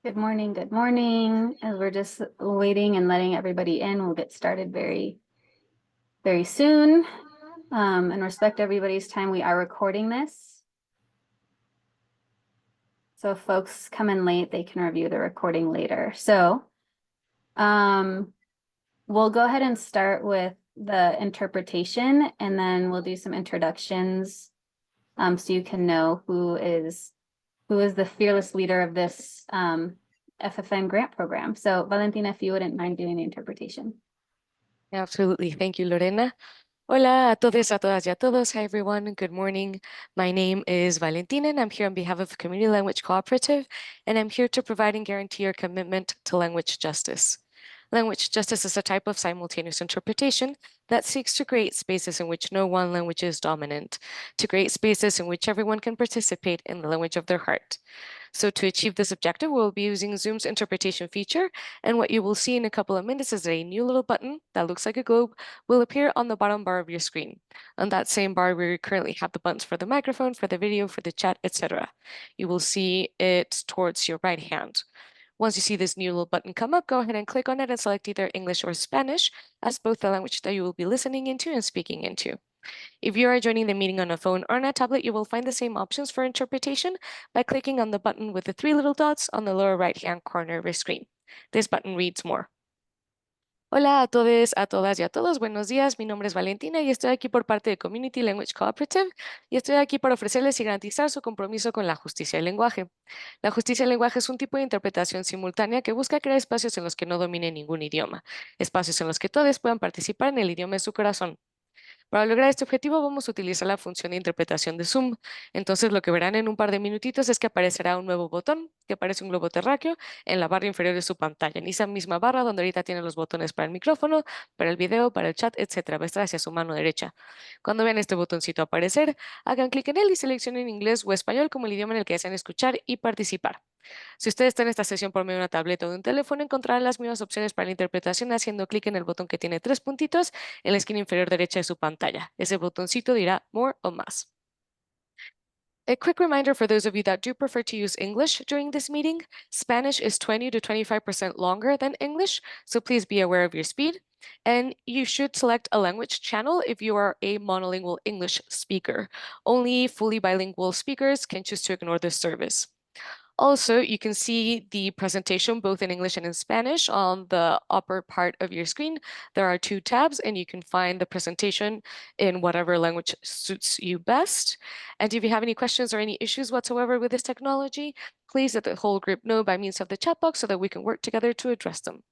Good morning, good morning. As we're just waiting and letting everybody in, we'll get started very soon. And respect everybody's time. We are recording this. So if folks come in late, they can review the recording later. So we'll go ahead and start with the interpretation, and then we'll do some introductions so you can know who is the fearless leader of this FFN grant program. So Valentina, if you wouldn't mind doing the interpretation. Absolutely. Thank you, Lorena. Hola a todos, a todas y a todos. Hi, everyone. Good morning. My name is Valentina, and I'm here on behalf of Community Language Cooperative, and I'm here to provide and guarantee your commitment to language justice. Language justice is a type of simultaneous interpretation that seeks to create spaces in which no one language is dominant, to create spaces in which everyone can participate in the language of their heart. So to achieve this objective, we'll be using Zoom's interpretation feature, and what you will see in a couple of minutes is that a new little button that looks like a globe will appear on the bottom bar of your screen. On that same bar, we currently have the buttons for the microphone, for the video, for the chat, etc. You will see it towards your right hand. Once you see this new little button come up, go ahead and click on it and select either English or Spanish as both the language that you will be listening into and speaking into. If you are joining the meeting on a phone or on a tablet, you will find the same options for interpretation by clicking on the button with the three little dots on the lower right-hand corner of your screen. This button reads more. Hola a todos, a todas y a todos. Buenos días. Mi nombre es Valentina y estoy aquí por parte de Community Language Cooperative y estoy aquí para ofrecerles y garantizar su compromiso con la justicia del lenguaje. La justicia del lenguaje es un tipo de interpretación simultánea que busca crear espacios en los que no domine ningún idioma, espacios en los que todos puedan participar en el idioma de su corazón. Para lograr este objetivo vamos a utilizar la función de interpretación de Zoom. Entonces lo que verán en un par de minutitos es que aparecerá un nuevo botón, que parece un globo terráqueo, en la barra inferior de su pantalla. En esa misma barra donde ahorita tienen los botones para el micrófono, para el video, para el chat, etcétera. Va a estar hacia su mano derecha. Cuando vean este botoncito aparecer, hagan clic en él y seleccionen inglés o español como el idioma en el que desean escuchar y participar. Si ustedes están en esta sesión por medio de una tableta o de un teléfono, encontrarán las mismas opciones para la interpretación haciendo clic en el botón que tiene 3 puntitos en la esquina inferior derecha de su pantalla. Ese botoncito dirá More o Más. A quick reminder for those of you that do prefer to use English during this meeting, Spanish is 20 to 25% longer than English, so please be aware of your speed. And you should select a language channel if you are a monolingual English speaker. Only fully bilingual speakers can choose to ignore this service. Also, you can see the presentation both in English and in Spanish on the upper part of your screen. There are 2 tabs, and you can find the presentation in whatever language suits you best. And if you have any questions or any issues whatsoever with this technology, please let the whole group know by means of the chat box so that we can work together to address them.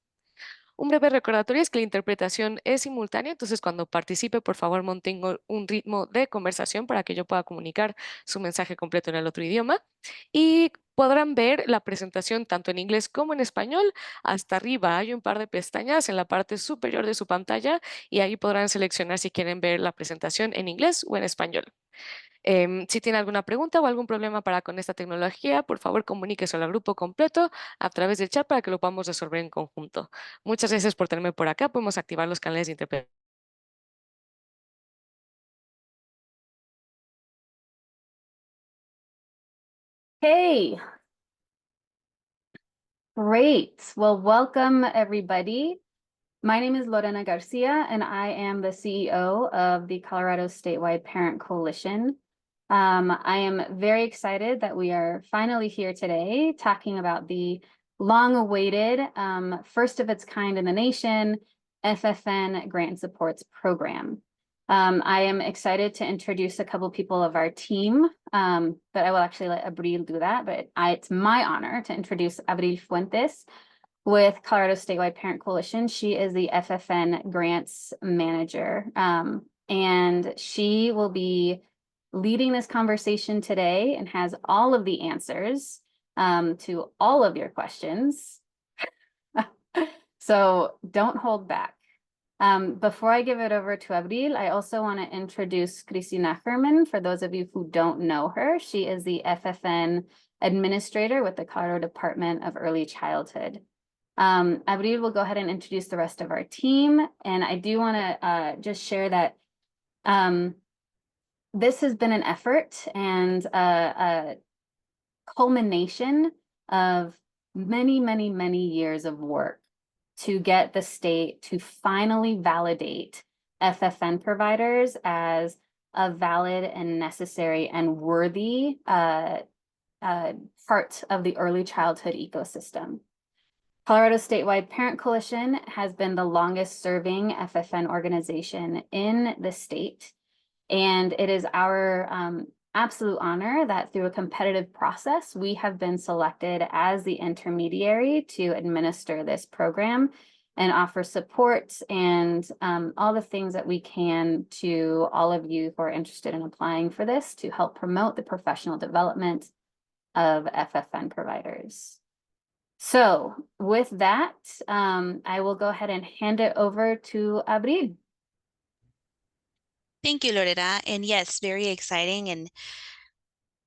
Un breve recordatorio es que la interpretación es simultánea, entonces cuando participe, por favor, mantenga un ritmo de conversación para que yo pueda comunicar su mensaje completo en el otro idioma. Y podrán ver la presentación tanto en inglés como en español. Hasta arriba hay un par de pestañas en la parte superior de su pantalla y ahí podrán seleccionar si quieren ver la presentación en inglés o en español. Si tiene alguna pregunta o algún problema con esta tecnología, por favor comuníquese al grupo completo a través del chat para que lo podamos resolver en conjunto. Muchas gracias por tenerme por acá. Podemos activar los canales de interpretación. Hey, great. Well, welcome everybody. My name is Lorena Garcia, and I am the CEO of the Colorado Statewide Parent Coalition. I am very excited that we are finally here today talking about the long-awaited, first of its kind in the nation, FFN Grant Supports Program. I am excited to introduce a couple people of our team, but I will actually let Abril do that. But it's my honor to introduce Abril Fuentes with Colorado Statewide Parent Coalition. She is the FFN Grants Manager, and she will be leading this conversation today and has all of the answers to all of your questions. So don't hold back. Before I give it over to Abril, I also want to introduce Cristina Herman. For those of you who don't know her, she is the FFN Administrator with the Colorado Department of Early Childhood. Abril will go ahead and introduce the rest of our team. And I do want to just share that this has been an effort and a culmination of many, many, many years of work to get the state to finally validate FFN providers as a valid and necessary and worthy part of the early childhood ecosystem. Colorado Statewide Parent Coalition has been the longest serving FFN organization in the state. And it is our absolute honor that through a competitive process, we have been selected as the intermediary to administer this program and offer support and all the things that we can to all of you who are interested in applying for this to help promote the professional development of FFN providers. So with that, I will go ahead and hand it over to Abril. Thank you, Lorena. And yes, very exciting and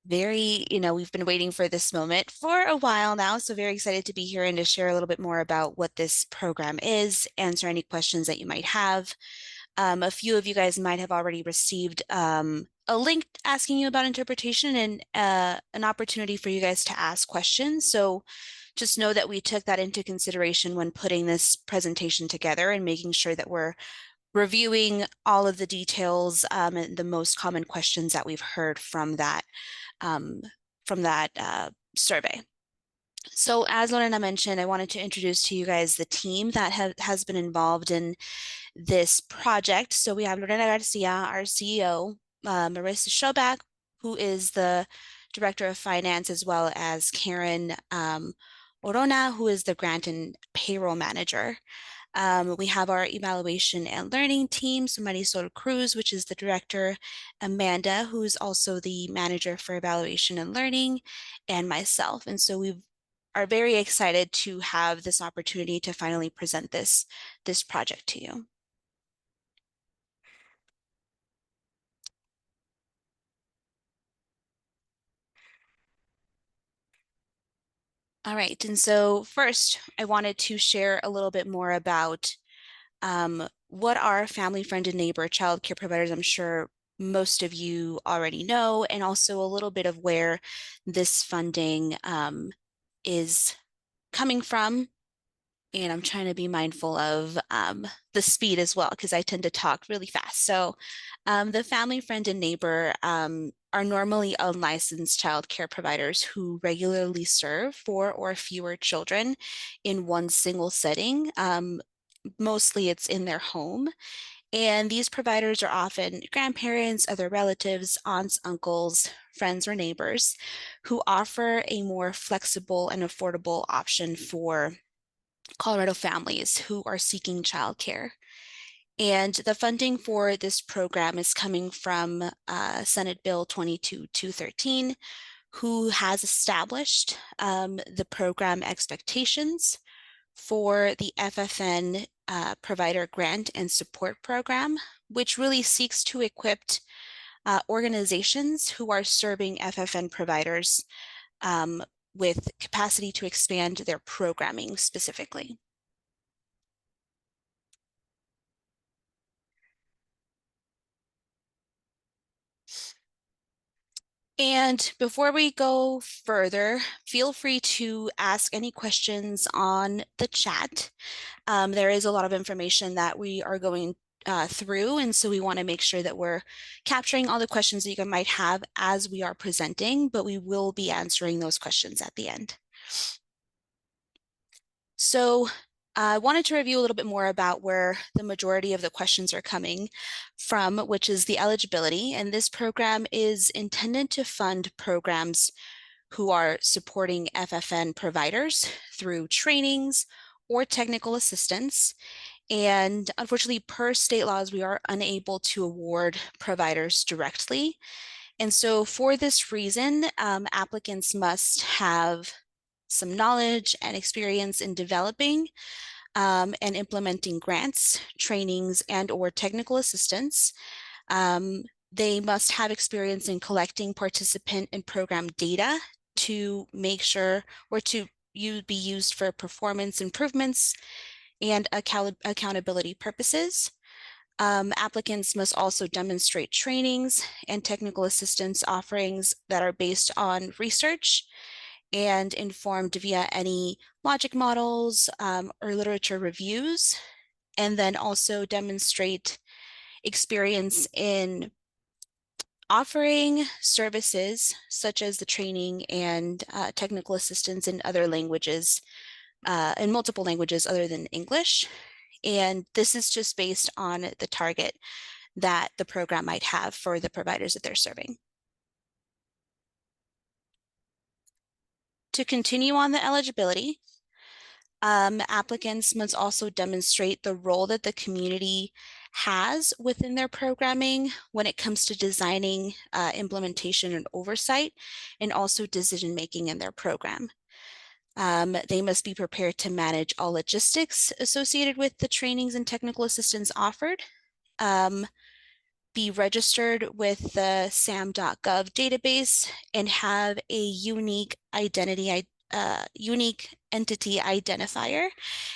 very, we've been waiting for this moment for a while now. So very excited to be here and to share a little bit more about what this program is, answer any questions that you might have. A few of you guys might have already received a link asking you about interpretation and an opportunity for you guys to ask questions. So just know that we took that into consideration when putting this presentation together and making sure that we're reviewing all of the details and the most common questions that we've heard from that survey. So as Lorena mentioned, I wanted to introduce to you guys the team that has been involved in this project. So we have Lorena Garcia, our CEO, Marissa Schobach, who is the Director of Finance, as well as Karen Orona, who is the Grant and Payroll Manager. We have our evaluation and learning team, so Marisol Cruz, which is the director, Amanda, who is also the manager for evaluation and learning, and myself. And so we are very excited to have this opportunity to finally present this project to you. All right, and so first, I wanted to share a little bit more about what are family, friend, and neighbor child care providers. I'm sure most of you already know, and also a little bit of where this funding is coming from. And I'm trying to be mindful of the speed as well, because I tend to talk really fast. So the family, friend, and neighbor are normally unlicensed child care providers who regularly serve 4 or fewer children in one single setting. Mostly it's in their home. And these providers are often grandparents, other relatives, aunts, uncles, friends, or neighbors who offer a more flexible and affordable option for Colorado families who are seeking childcare. And the funding for this program is coming from Senate Bill 22213, who has established the program expectations for the FFN Provider Grant and Support Program, which really seeks to equip organizations who are serving FFN providers with capacity to expand their programming specifically. And before we go further, feel free to ask any questions on the chat. There is a lot of information that we are going through, and so we want to make sure that we're capturing all the questions that you might have as we are presenting, but we will be answering those questions at the end. So I wanted to review a little bit more about where the majority of the questions are coming from, which is the eligibility. And this program is intended to fund programs who are supporting FFN providers through trainings or technical assistance. And unfortunately, per state laws, we are unable to award providers directly. And so for this reason, applicants must have some knowledge and experience in developing and implementing grants, trainings, and or technical assistance. They must have experience in collecting participant and program data to make sure or to be used for performance improvements and accountability purposes. Applicants must also demonstrate trainings and technical assistance offerings that are based on research and informed via any logic models or literature reviews, and then also demonstrate experience in offering services such as the training and technical assistance in other languages, in multiple languages other than English. And this is just based on the target that the program might have for the providers that they're serving. To continue on the eligibility, applicants must also demonstrate the role that the community has within their programming when it comes to designing, implementation and oversight, and also decision-making in their program. They must be prepared to manage all logistics associated with the trainings and technical assistance offered, be registered with the sam.gov database, and have a unique entity identifier.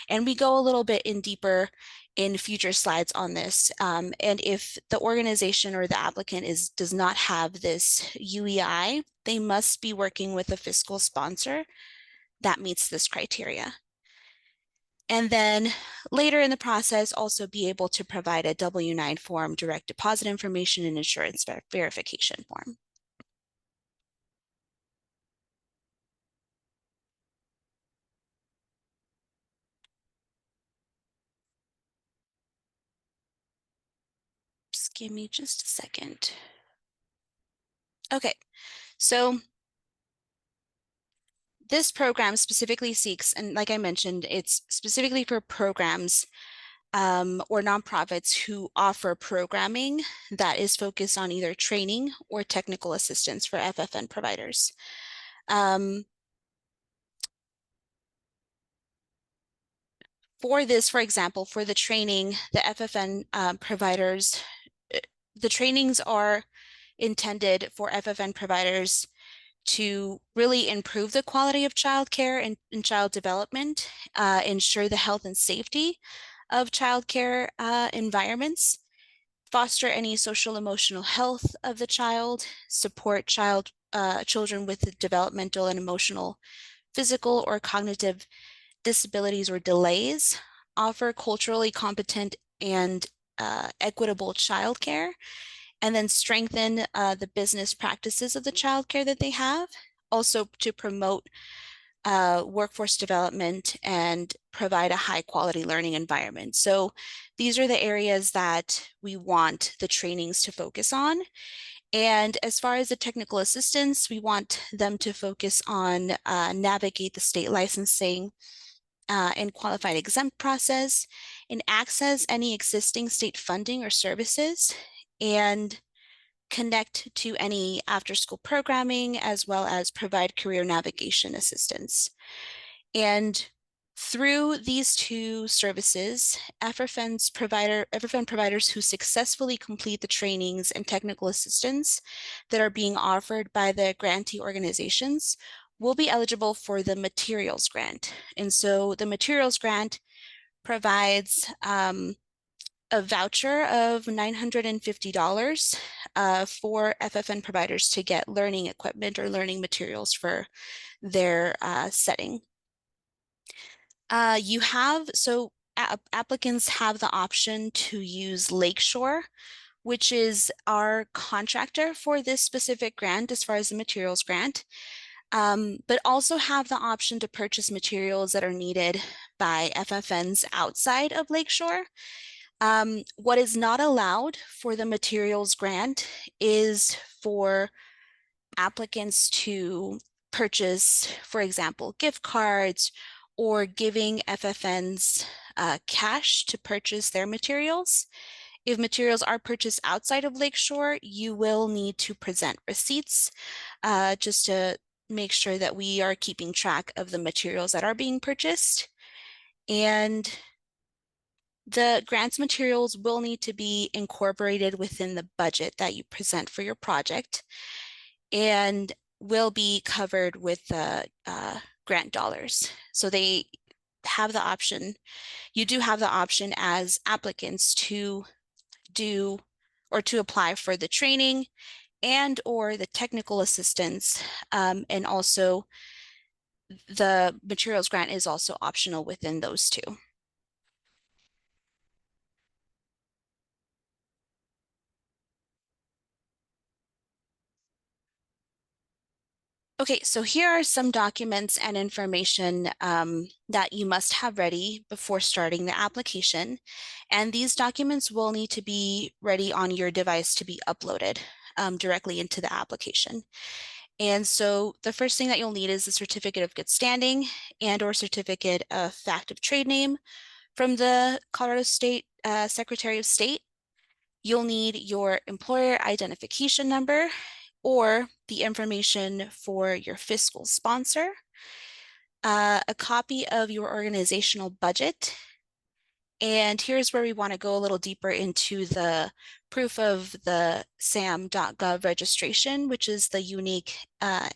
And we go a little bit deeper in future slides on this. And if the organization or the applicant does not have this UEI, they must be working with a fiscal sponsor that meets this criteria. And then later in the process, also be able to provide a W-9 form, direct deposit information, and insurance verification form. Just give me just a second. Okay, so this program specifically seeks, and like I mentioned, it's specifically for programs or nonprofits who offer programming that is focused on either training or technical assistance for FFN providers. For this, for example, for the training, the FFN providers, the trainings are intended for FFN providers to really improve the quality of childcare and child development, ensure the health and safety of childcare environments, foster any social emotional health of the child, support children with developmental and emotional, physical or cognitive disabilities or delays, offer culturally competent and equitable childcare, and then strengthen the business practices of the childcare that they have. Also to promote workforce development and provide a high quality learning environment. So these are the areas that we want the trainings to focus on. And as far as the technical assistance, we want them to focus on navigate the state licensing and qualified exempt process, and access any existing state funding or services, and connect to any after-school programming, as well as provide career navigation assistance. And through these two services, FFN providers who successfully complete the trainings and technical assistance that are being offered by the grantee organizations will be eligible for the materials grant. And so the materials grant provides a voucher of $950 for FFN providers to get learning equipment or learning materials for their setting. Applicants have the option to use Lakeshore, which is our contractor for this specific grant as far as the materials grant, but also have the option to purchase materials that are needed by FFNs outside of Lakeshore. What is not allowed for the materials grant is for applicants to purchase, for example, gift cards or giving FFNs cash to purchase their materials. If materials are purchased outside of Lakeshore, you will need to present receipts just to make sure that we are keeping track of the materials that are being purchased. And the grants materials will need to be incorporated within the budget that you present for your project and will be covered with the grant dollars. So they have the option, you do have the option as applicants to do or to apply for the training and or the technical assistance, and also the materials grant is also optional within those two. Okay, so here are some documents and information that you must have ready before starting the application. And these documents will need to be ready on your device to be uploaded directly into the application. And so the first thing that you'll need is the certificate of good standing and or certificate of fact of trade name from the Colorado State Secretary of State. You'll need your employer identification number or the information for your fiscal sponsor, a copy of your organizational budget. And here's where we want to go a little deeper into the proof of the SAM.gov registration, which is the unique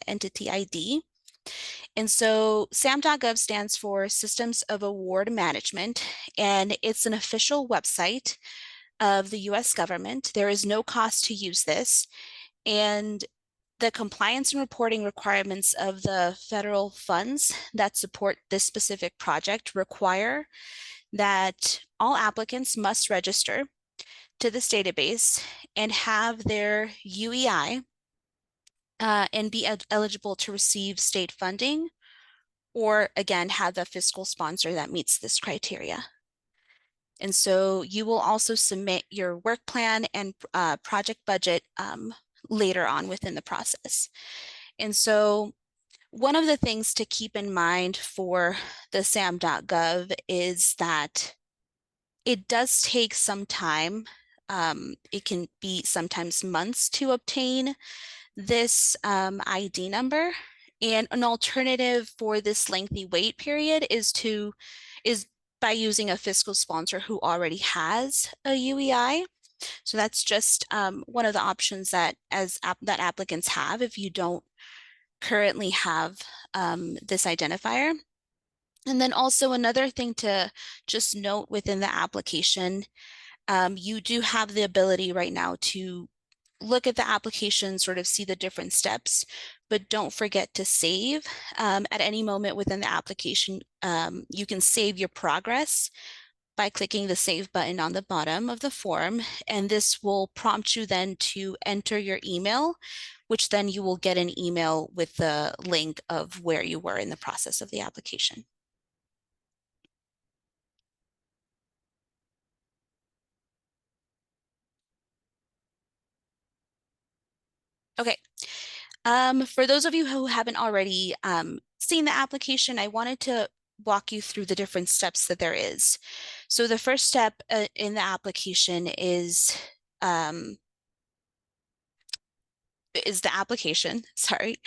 entity ID. And so SAM.gov stands for Systems of Award Management, and it's an official website of the US government. There is no cost to use this, and the compliance and reporting requirements of the federal funds that support this specific project require that all applicants must register to this database and have their UEI and be eligible to receive state funding, or again, have the fiscal sponsor that meets this criteria. And so you will also submit your work plan and project budget later on within the process. And so one of the things to keep in mind for the SAM.gov is that it does take some time. It can be sometimes months to obtain this ID number. And an alternative for this lengthy wait period is by using a fiscal sponsor who already has a UEI. So that's just one of the options that that applicants have if you don't currently have this identifier. And then also another thing to just note within the application, you do have the ability right now to look at the application, sort of see the different steps, but don't forget to save. At any moment within the application, you can save your progress by clicking the save button on the bottom of the form, and this will prompt you then to enter your email, which then you will get an email with the link of where you were in the process of the application. Okay, for those of you who haven't already seen the application, I wanted to walk you through the different steps that there is. So the first step in the application is the application, sorry.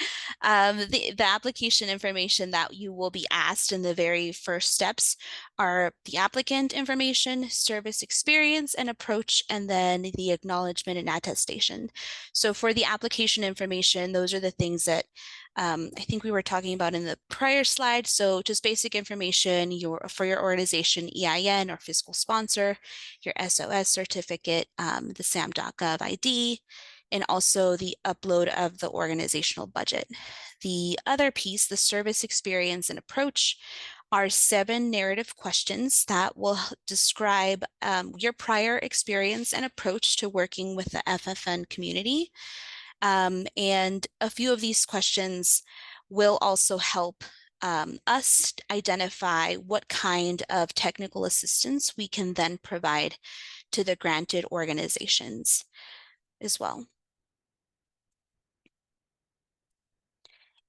The application information that you will be asked in the very first steps are the applicant information, service experience and approach, and then the acknowledgement and attestation. So for the application information, those are the things that I think we were talking about in the prior slide. So just basic information for your organization EIN or fiscal sponsor, your SOS certificate, the SAM.gov ID, and also the upload of the organizational budget. The other piece, the service experience and approach, are 7 narrative questions that will describe your prior experience and approach to working with the FFN community. And a few of these questions will also help us identify what kind of technical assistance we can then provide to the granted organizations as well.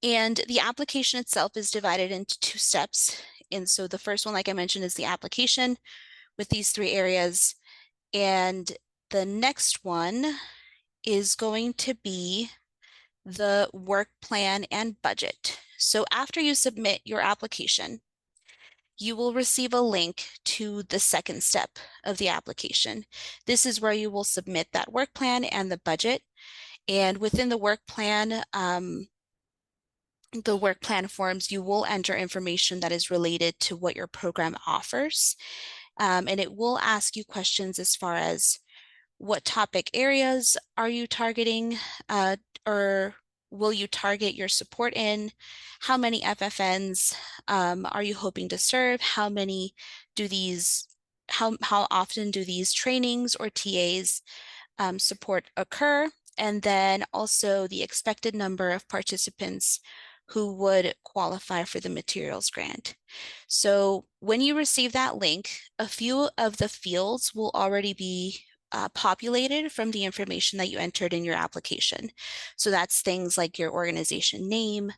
And the application itself is divided into 2 steps. And so the first one, like I mentioned, is the application with these 3 areas. And the next one is going to be the work plan and budget. So after you submit your application, you will receive a link to the second step of the application. This is where you will submit that work plan and the budget. And within the work plan forms, you will enter information that is related to what your program offers. And it will ask you questions as far as what topic areas are you targeting, or will you target your support in? How many FFNs are you hoping to serve? How often do these trainings or TAs support occur? And then also the expected number of participants who would qualify for the materials grant. So when you receive that link, a few of the fields will already be populated from the information that you entered in your application. So that's things like your organization name,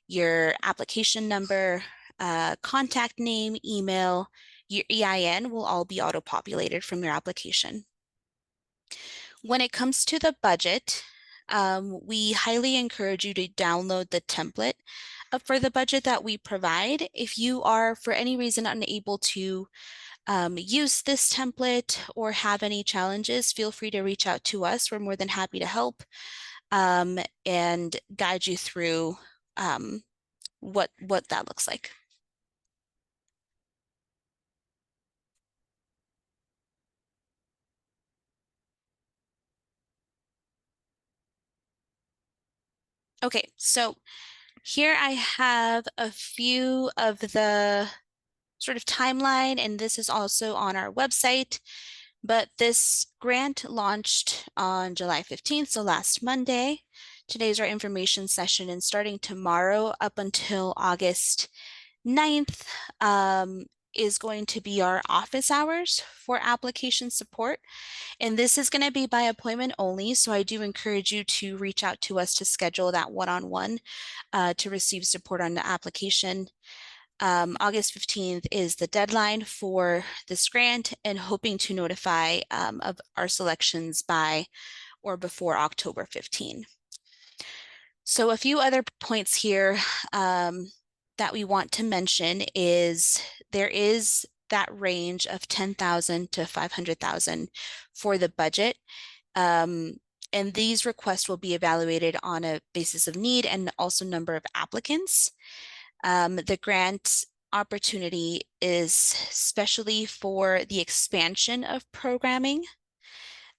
your application number, contact name, email, your EIN will all be auto-populated from your application. When it comes to the budget, we highly encourage you to download the template for the budget that we provide. If you are, for any reason, unable to use this template or have any challenges, feel free to reach out to us. We're more than happy to help and guide you through what that looks like. Okay, so here I have a few of the sort of timeline, and this is also on our website. But this grant launched on July 15th, so last Monday. Today's our information session, and starting tomorrow up until August 9th is going to be our office hours for application support. And this is going to be by appointment only, so I do encourage you to reach out to us to schedule that one-on-one to receive support on the application. August 15th is the deadline for this grant, and hoping to notify of our selections by or before October 15. So a few other points here that we want to mention is there is that range of 10,000 to 500,000 for the budget. And these requests will be evaluated on a basis of need and also number of applicants. The grant opportunity is especially for the expansion of programming.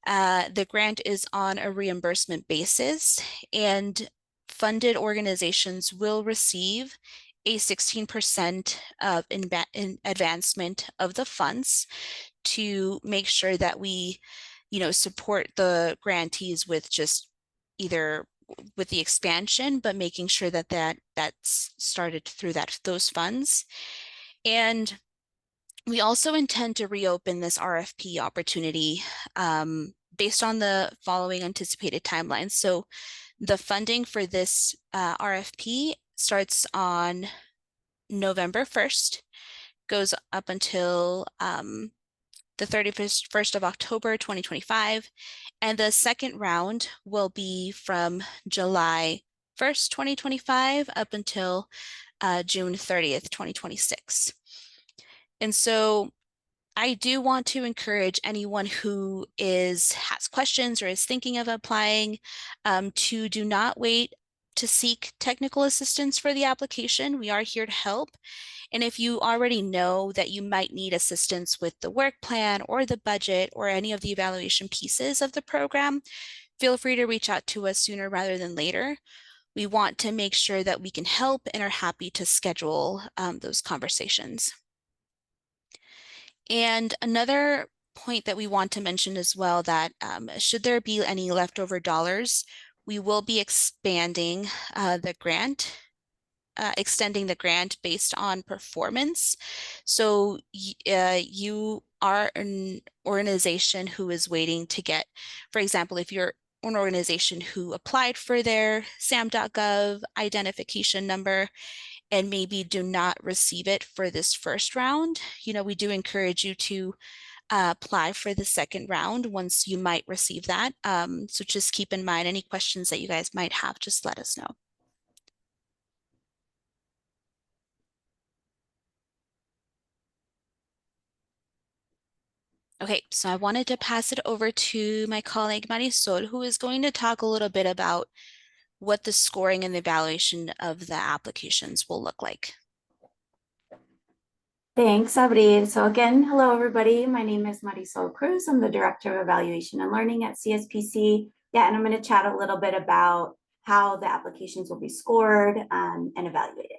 The grant is on a reimbursement basis, and funded organizations will receive a 16% of advancement of the funds to make sure that we, support the grantees with just either with the expansion, but making sure that that's started through those funds. And we also intend to reopen this RFP opportunity based on the following anticipated timelines. So the funding for this RFP starts on November 1st, goes up until the 31st of October, 2025. And the second round will be from July 1st, 2025 up until June 30th, 2026. And so I do want to encourage anyone who has questions or is thinking of applying to do not wait to seek technical assistance for the application. We are here to help. And if you already know that you might need assistance with the work plan or the budget or any of the evaluation pieces of the program, feel free to reach out to us sooner rather than later. We want to make sure that we can help and are happy to schedule those conversations. And another point that we want to mention as well, that should there be any leftover dollars, we will be expanding the grant, extending the grant based on performance. So you are an organization who is waiting to get, for example, if you're an organization who applied for their SAM.gov identification number and maybe do not receive it for this first round, we do encourage you to apply for the second round once you might receive that. So just keep in mind any questions that you guys might have, just let us know. Okay, so I wanted to pass it over to my colleague Marisol, who is going to talk a little bit about what the scoring and the evaluation of the applications will look like. Thanks, Abril. So again, hello, everybody. My name is Marisol Cruz. I'm the Director of Evaluation and Learning at CSPC. Yeah, and I'm going to chat a little bit about how the applications will be scored and evaluated.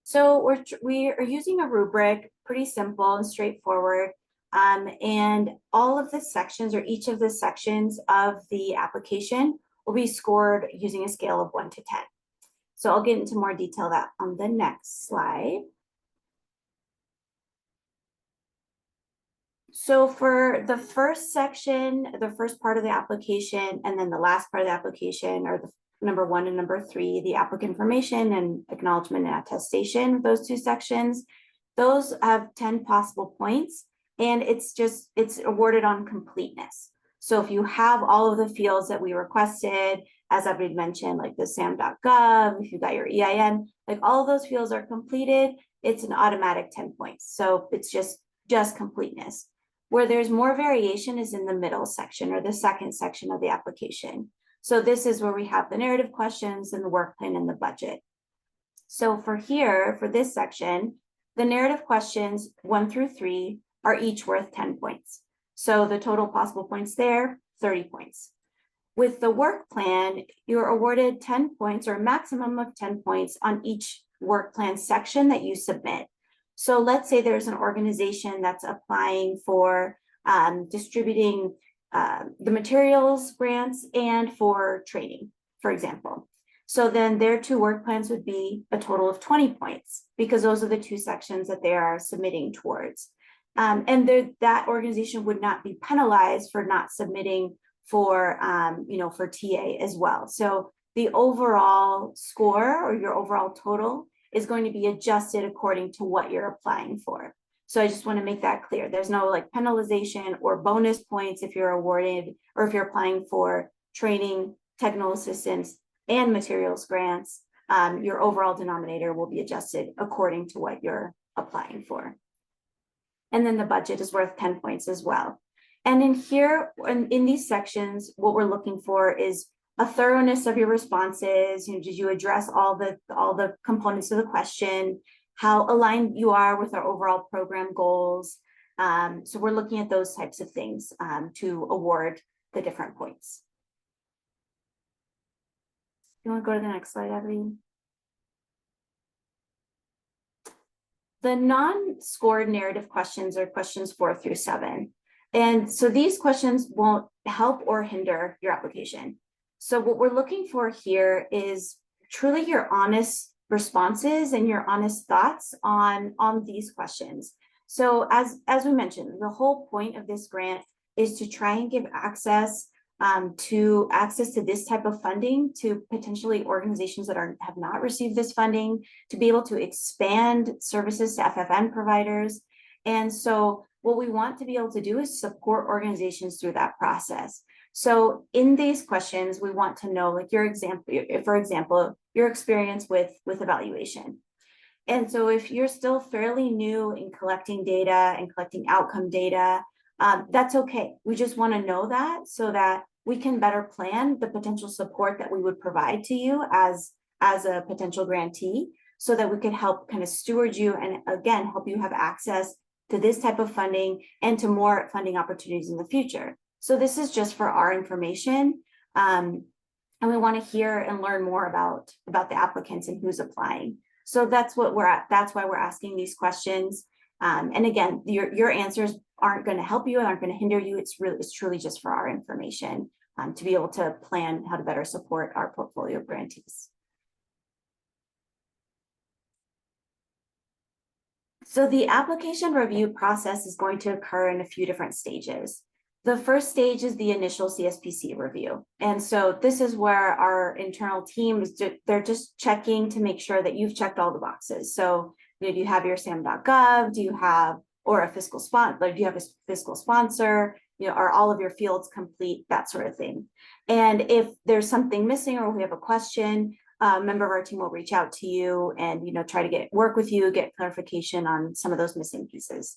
So we are using a rubric, pretty simple and straightforward. And all of the sections, or each of the sections of the application, will be scored using a scale of 1 to 10. So I'll get into more detail of that on the next slide. So for the first section, the first part of the application, and then the last part of the application, or the number 1 and number 3, the applicant information and acknowledgement and attestation, those 2 sections, those have 10 possible points, and it's awarded on completeness. So if you have all of the fields that we requested, as I've mentioned, like the sam.gov, if you got your EIN, like all of those fields are completed, it's an automatic 10 points. So it's just completeness. Where there's more variation is in the middle section, or the second section of the application. So this is where we have the narrative questions and the work plan and the budget. So for this section, the narrative questions 1 through 3 are each worth 10 points. So the total possible points there, 30 points. With the work plan, you're awarded 10 points, or a maximum of 10 points on each work plan section that you submit. So let's say there's an organization that's applying for distributing the materials grants and for training, for example. So then their 2 work plans would be a total of 20 points, because those are the 2 sections that they are submitting towards. And that organization would not be penalized for not submitting for TA as well. So the overall score, or your overall total, is going to be adjusted according to what you're applying for. So I just want to make that clear. There's no like penalization or bonus points if you're awarded, or if you're applying for training, technical assistance, and materials grants. Your overall denominator will be adjusted according to what you're applying for. And then the budget is worth 10 points as well. And in here, in these sections, what we're looking for is a thoroughness of your responses. Did you address all the components of the question? How aligned you are with our overall program goals? So we're looking at those types of things to award the different points. You want to go to the next slide, Evelyn? The non-scored narrative questions are questions 4 through 7. And so these questions won't help or hinder your application. So what we're looking for here is truly your honest responses and your honest thoughts on these questions. So as we mentioned, the whole point of this grant is to try and give access to this type of funding to potentially organizations that have not received this funding, to be able to expand services to FFN providers. And so what we want to be able to do is support organizations through that process. So in these questions, we want to know, like, for example, your experience with evaluation. And so if you're still fairly new in collecting data and collecting outcome data, that's okay. We just want to know that so that we can better plan the potential support that we would provide to you as a potential grantee, so that we could help kind of steward you and, again, help you have access to this type of funding and to more funding opportunities in the future. So this is just for our information. And we want to hear and learn more about the applicants and who's applying. So that's what that's why we're asking these questions. And again, your answers aren't going to help you and aren't going to hinder you. It's truly just for our information, to be able to plan how to better support our portfolio of grantees. So the application review process is going to occur in a few different stages. The first stage is the initial CSPC review. And so this is where our internal team they're just checking to make sure that you've checked all the boxes. So, do you have your sam.gov? Do you have, or a fiscal sponsor? Like, do you have a fiscal sponsor? Are all of your fields complete? That sort of thing. And if there's something missing, or we have a question, a member of our team will reach out to you and try to work with you, get clarification on some of those missing pieces.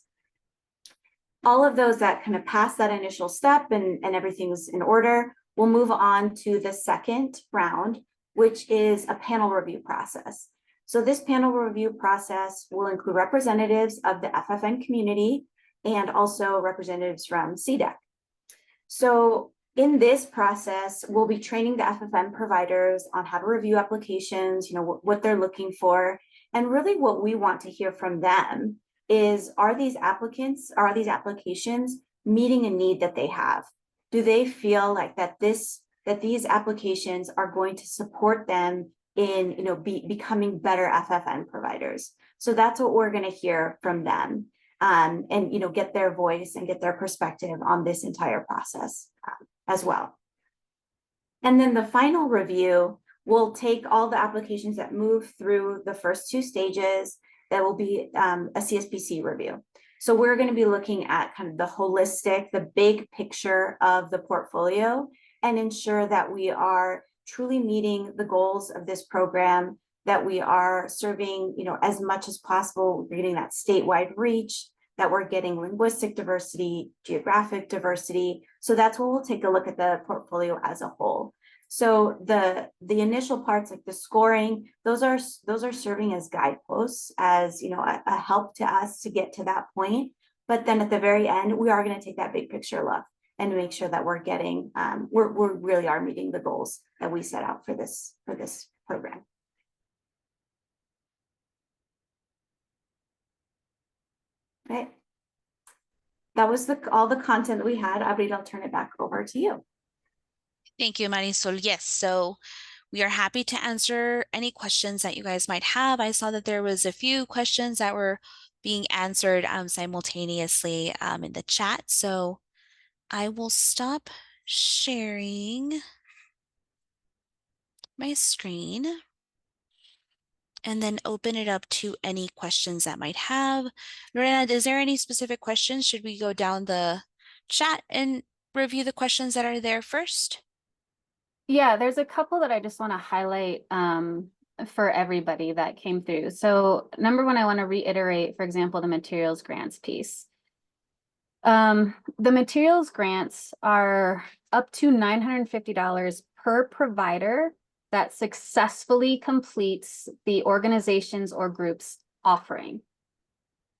All of those that kind of pass that initial step and everything's in order, we'll move on to the second round, which is a panel review process. So this panel review process will include representatives of the FFN community and also representatives from CDEC. So In this process, we'll be training the FFN providers on how to review applications, what they're looking for. And really what we want to hear from them is, are these applications meeting a need that they have? Do they feel like that these applications are going to support them in, becoming better FFN providers? So that's what we're going to hear from them, and, get their voice and get their perspective on this entire process as well. And then the final review will take all the applications that move through the first two stages. That will be a CSPC review. So we're going to be looking at kind of the holistic, the big picture of the portfolio, and ensure that we are truly meeting the goals of this program, that we are serving, as much as possible, we're getting that statewide reach, that we're getting linguistic diversity, geographic diversity. So that's where we'll take a look at the portfolio as a whole. So the initial parts, like the scoring, those are serving as guideposts, as a help to us to get to that point. But then at the very end, we are going to take that big picture look and make sure that we're getting, we really are meeting the goals that we set out for this program. Okay. That was all the content that we had. Abril, I'll turn it back over to you. Thank you, Marisol. Yes, so we are happy to answer any questions that you guys might have. I saw that there was a few questions that were being answered simultaneously in the chat. So I will stop sharing my screen and then open it up to any questions that might have. Lorena, is there any specific questions? Should we go down the chat and review the questions that are there first? Yeah, there's a couple that I just want to highlight for everybody that came through. So number one, I want to reiterate, for example, the materials grants piece. The materials grants are up to $950 per provider that successfully completes the organization's or group's offering.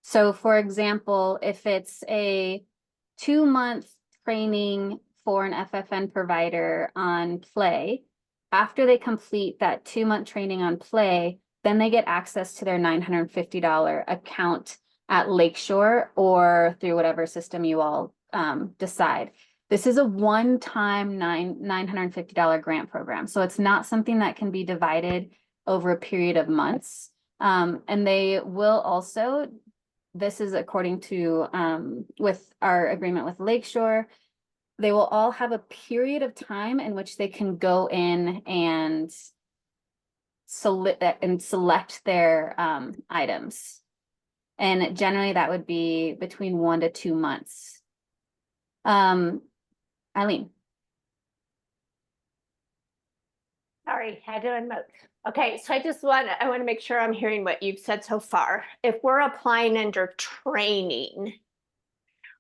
So for example, if it's a 2-month training for an FFN provider on Play, after they complete that 2-month training on Play, then they get access to their $950 account at Lakeshore or through whatever system you all decide. This is a one-time $950 grant program. So it's not something that can be divided over a period of months. And they will also, this is according to, with our agreement with Lakeshore, they will all have a period of time in which they can go in and select their items. And generally that would be between 1 to 2 months. Eileen. Sorry, had to unmute. Okay, so I want to make sure I'm hearing what you've said so far. If we're applying under training,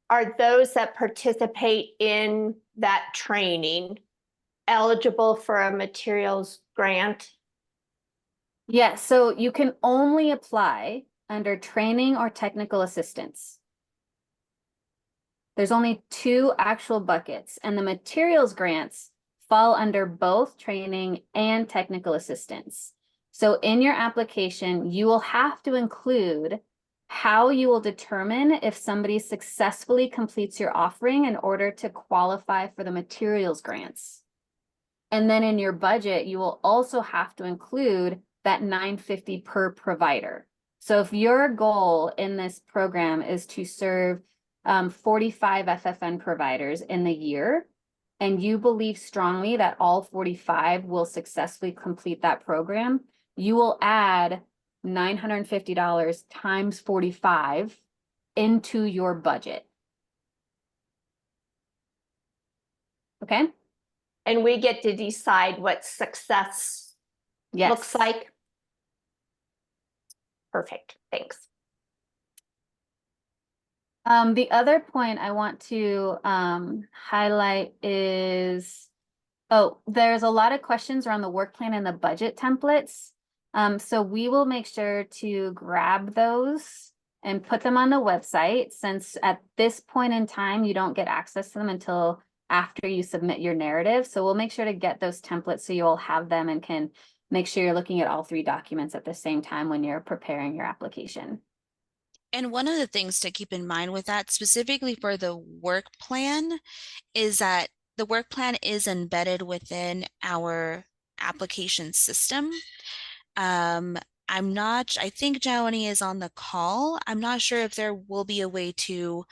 are those that participate in that training eligible for a materials grant? Yes, so you can only apply under training or technical assistance. There's only 2 actual buckets, and the materials grants fall under both training and technical assistance. So in your application, you will have to include how you will determine if somebody successfully completes your offering in order to qualify for the materials grants. And then in your budget, you will also have to include that $950 per provider. So if your goal in this program is to serve 45 FFN providers in the year, and you believe strongly that all 45 will successfully complete that program, you will add $950 times 45 into your budget. Okay? And we get to decide what success looks like? Perfect, thanks. The other point I want to highlight is, there's a lot of questions around the work plan and the budget templates. So we will make sure to grab those and put them on the website, since at this point in time, you don't get access to them until after you submit your narrative. So we'll make sure to get those templates so you all have them and can make sure you're looking at all 3 documents at the same time when you're preparing your application. And one of the things to keep in mind with that, specifically for the work plan, is that the work plan is embedded within our application system. I think Jawani is on the call. I'm not sure if there will be a way to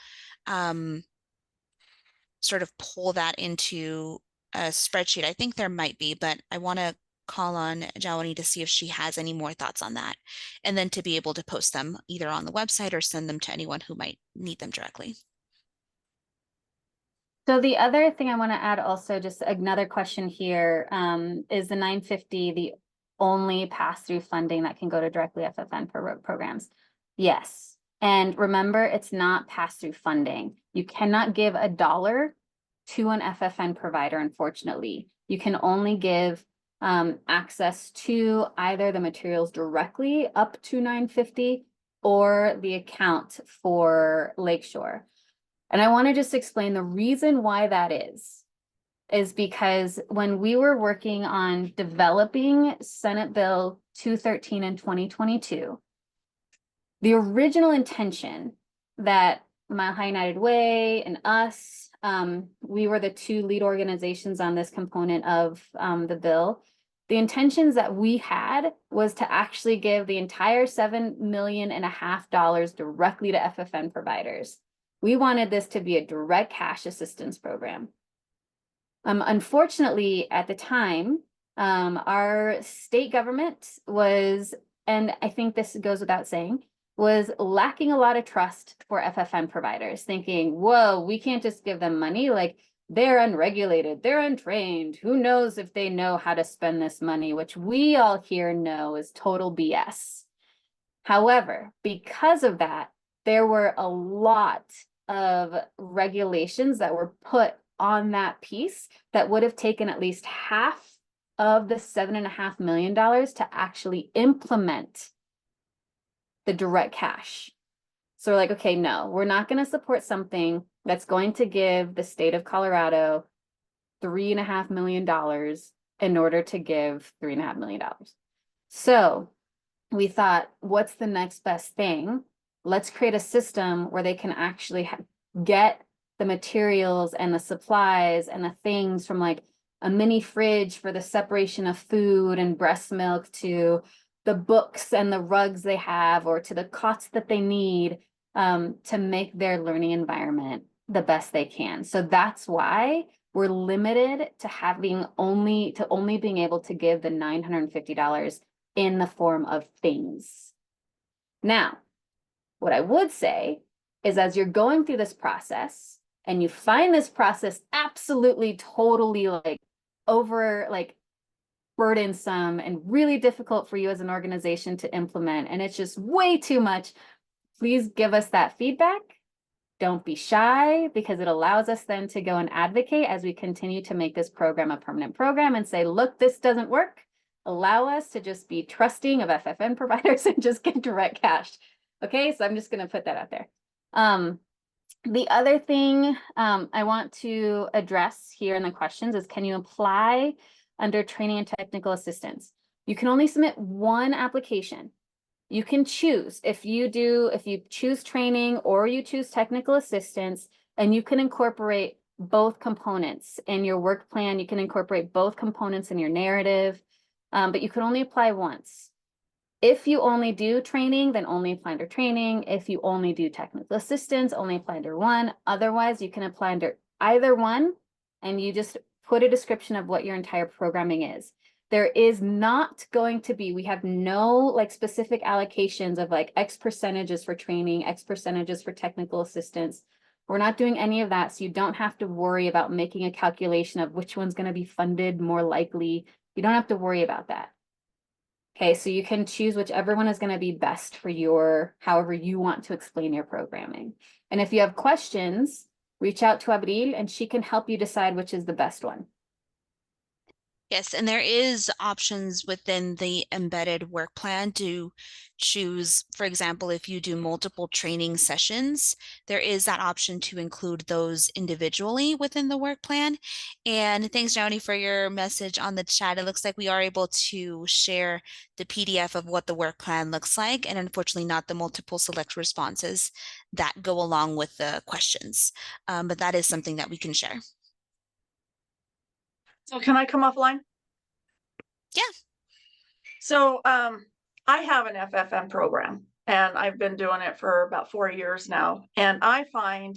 sort of pull that into a spreadsheet. I think there might be, but I want to call on Jawani to see if she has any more thoughts on that, and then to be able to post them either on the website or send them to anyone who might need them directly. So the other thing I want to add also, just another question here, is the 950 the only pass-through funding that can go to directly FFN for road programs? Yes. And remember, it's not pass-through funding. You cannot give $1 to an FFN provider, unfortunately. You can only give access to either the materials directly up to 950 or the account for Lakeshore. And I want to just explain the reason why that is because when we were working on developing Senate Bill 213 in 2022, the original intention that Mile High United Way and us, we were the 2 lead organizations on this component of the bill. The intentions that we had was to actually give the entire $7.5 million directly to FFN providers. We wanted this to be a direct cash assistance program. Unfortunately, at the time, our state government was, and I think this goes without saying, was lacking a lot of trust for FFN providers, thinking, whoa, we can't just give them money. Like, they're unregulated, they're untrained. Who knows if they know how to spend this money, which we all here know is total BS. However, because of that, there were a lot of regulations that were put on that piece that would have taken at least half of the $7.5 million to actually implement the direct cash. So we're like, okay, no, we're not going to support something that's going to give the state of Colorado $3.5 million in order to give $3.5 million. So we thought, what's the next best thing? Let's create a system where they can actually get the materials and the supplies and the things from like a mini fridge for the separation of food and breast milk to the books and the rugs they have, or to the cots that they need to make their learning environment the best they can. So that's why we're limited to only being able to give the $950 in the form of things. Now, what I would say is, as you're going through this process and you find this process absolutely totally burdensome and really difficult for you as an organization to implement, and it's just way too much, please give us that feedback. Don't be shy, because it allows us then to go and advocate as we continue to make this program a permanent program and say, look, this doesn't work. Allow us to just be trusting of FFN providers and just get direct cash. Okay, so I'm just going to put that out there. The other thing I want to address here in the questions is, can you apply under training and technical assistance? You can only submit one application. You can choose if you choose training or you choose technical assistance, and you can incorporate both components in your work plan. You can incorporate both components in your narrative, but you can only apply once. If you only do training, then only apply under training. If you only do technical assistance, only apply under one. Otherwise, you can apply under either one, and you just put a description of what your entire programming is. There is not going to be, we have no like specific allocations of like X percentages for training, X percentages for technical assistance. We're not doing any of that, so you don't have to worry about making a calculation of which one's going to be funded more likely. You don't have to worry about that. Okay, so you can choose whichever one is going to be best for however you want to explain your programming. And if you have questions, reach out to Abril and she can help you decide which is the best one. Yes, and there is options within the embedded work plan to choose, for example, if you do multiple training sessions, there is that option to include those individually within the work plan. And thanks, Joni, for your message on the chat. It looks like we are able to share the PDF of what the work plan looks like, and unfortunately not the multiple select responses that go along with the questions. But that is something that we can share. So can I come offline? Yeah. So I have an FFN program and I've been doing it for about 4 years now. And I find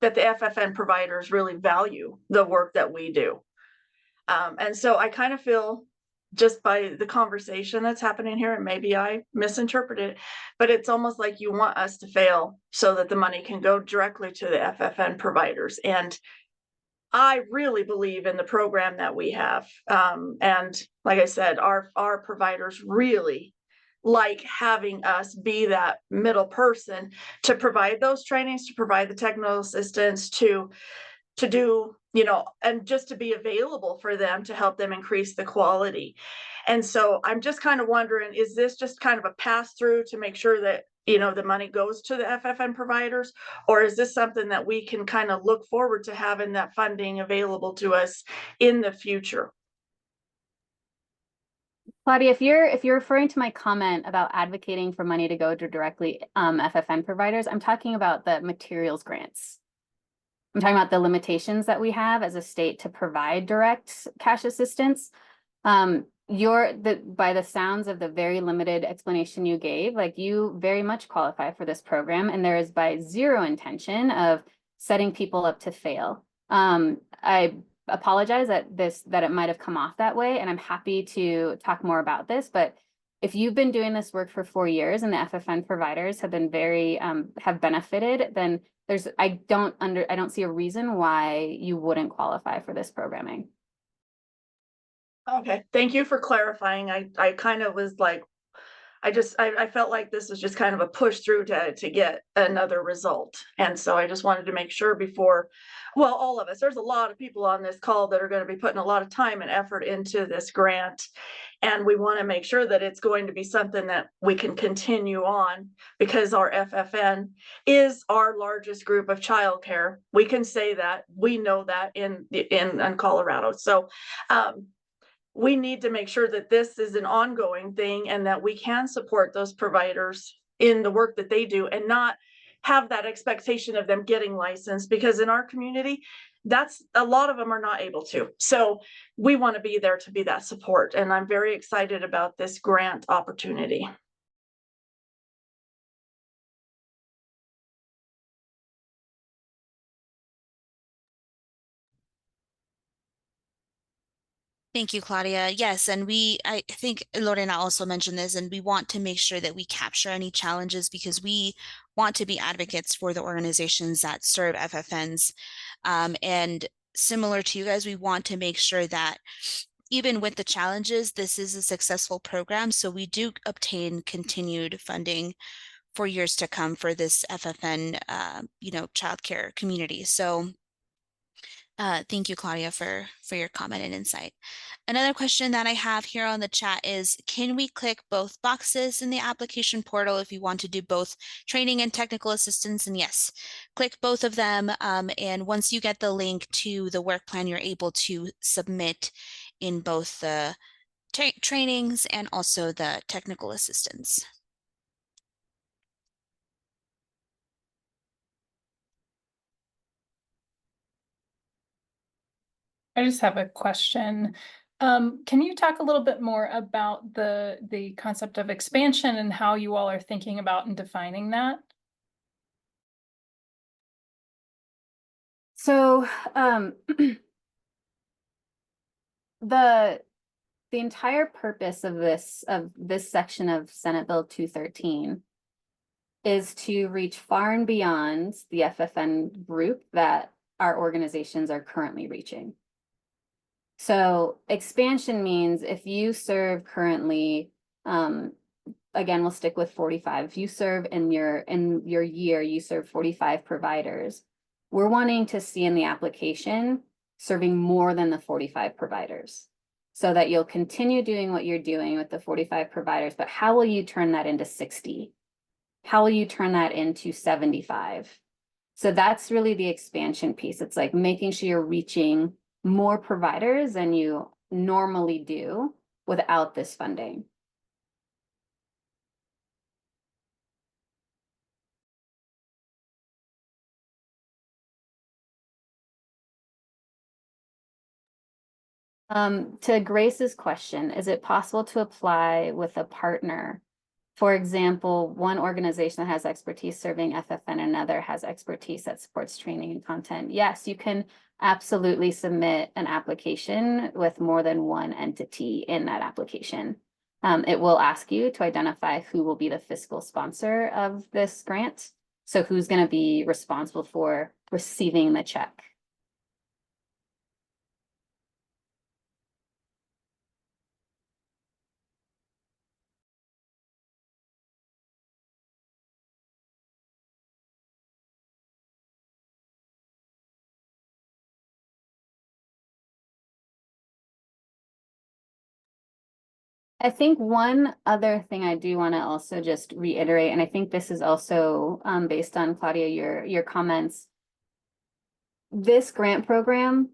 that the FFN providers really value the work that we do. And so I kind of feel just by the conversation that's happening here, and maybe I misinterpreted it, but it's almost like you want us to fail so that the money can go directly to the FFN providers. And I really believe in the program that we have. And like I said, our providers really like having us be that middle person to provide those trainings, to provide the technical assistance, to do, you know, and just to be available for them to help them increase the quality. And so I'm just kind of wondering, is this just kind of a pass through to make sure that, you know, the money goes to the FFN providers? Or is this something that we can kind of look forward to having that funding available to us in the future? Claudia, if you're referring to my comment about advocating for money to go to directly FFN providers, I'm talking about the materials grants. I'm talking about the limitations that we have as a state to provide direct cash assistance. By the sounds of the very limited explanation you gave, like you very much qualify for this program, and there is by zero intention of setting people up to fail. I apologize that it might have come off that way, and I'm happy to talk more about this, but if you've been doing this work for 4 years and the FFN providers have been have benefited, then I don't see a reason why you wouldn't qualify for this programming. Okay, thank you for clarifying. I kind of was like, I felt like this was just kind of a push through to get another result. And so I just wanted to make sure before, well, all of us, there's a lot of people on this call that are going to be putting a lot of time and effort into this grant. And we want to make sure that it's going to be something that we can continue on, because our FFN is our largest group of childcare. We can say that, we know that in Colorado. So we need to make sure that this is an ongoing thing and that we can support those providers in the work that they do and not have that expectation of them getting licensed, because in our community, that's a lot of them are not able to. So we want to be there to be that support. And I'm very excited about this grant opportunity. Thank you, Claudia. Yes, and I think Lorena also mentioned this, and we want to make sure that we capture any challenges because we want to be advocates for the organizations that serve FFNs. And similar to you guys, we want to make sure that even with the challenges, this is a successful program. So we do obtain continued funding for years to come for this FFN, childcare community. So thank you, Claudia, for your comment and insight. Another question that I have here on the chat is, can we click both boxes in the application portal if you want to do both training and technical assistance? And yes, click both of them. And once you get the link to the work plan, you're able to submit in both the trainings and also the technical assistance. I just have a question. Can you talk a little bit more about the concept of expansion and how you all are thinking about and defining that? So the entire purpose of this section of Senate Bill 213 is to reach far and beyond the FFN group that our organizations are currently reaching. So expansion means if you serve currently, again, we'll stick with 45. If you serve in your year, you serve 45 providers. We're wanting to see in the application serving more than the 45 providers. so that you'll continue doing what you're doing with the 45 providers, but how will you turn that into 60? How will you turn that into 75? So that's really the expansion piece. It's like making sure you're reaching more providers than you normally do without this funding. To Grace's question, is it possible to apply with a partner? For example, one organization that has expertise serving FFN, another has expertise that supports training and content. Yes, you can absolutely submit an application with more than one entity in that application. It will ask you to identify who will be the fiscal sponsor of this grant. So who's going to be responsible for receiving the check. I think one other thing I do want to also just reiterate, and I think this is also based on Claudia, your comments. This grant program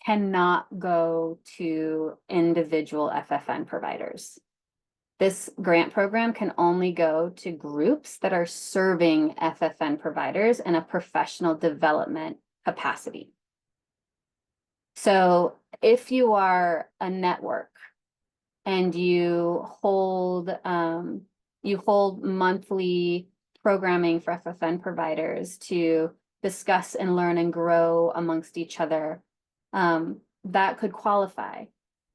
cannot go to individual FFN providers. This grant program can only go to groups that are serving FFN providers in a professional development capacity. So if you are a network and you hold monthly programming for FFN providers to discuss and learn and grow amongst each other, that could qualify.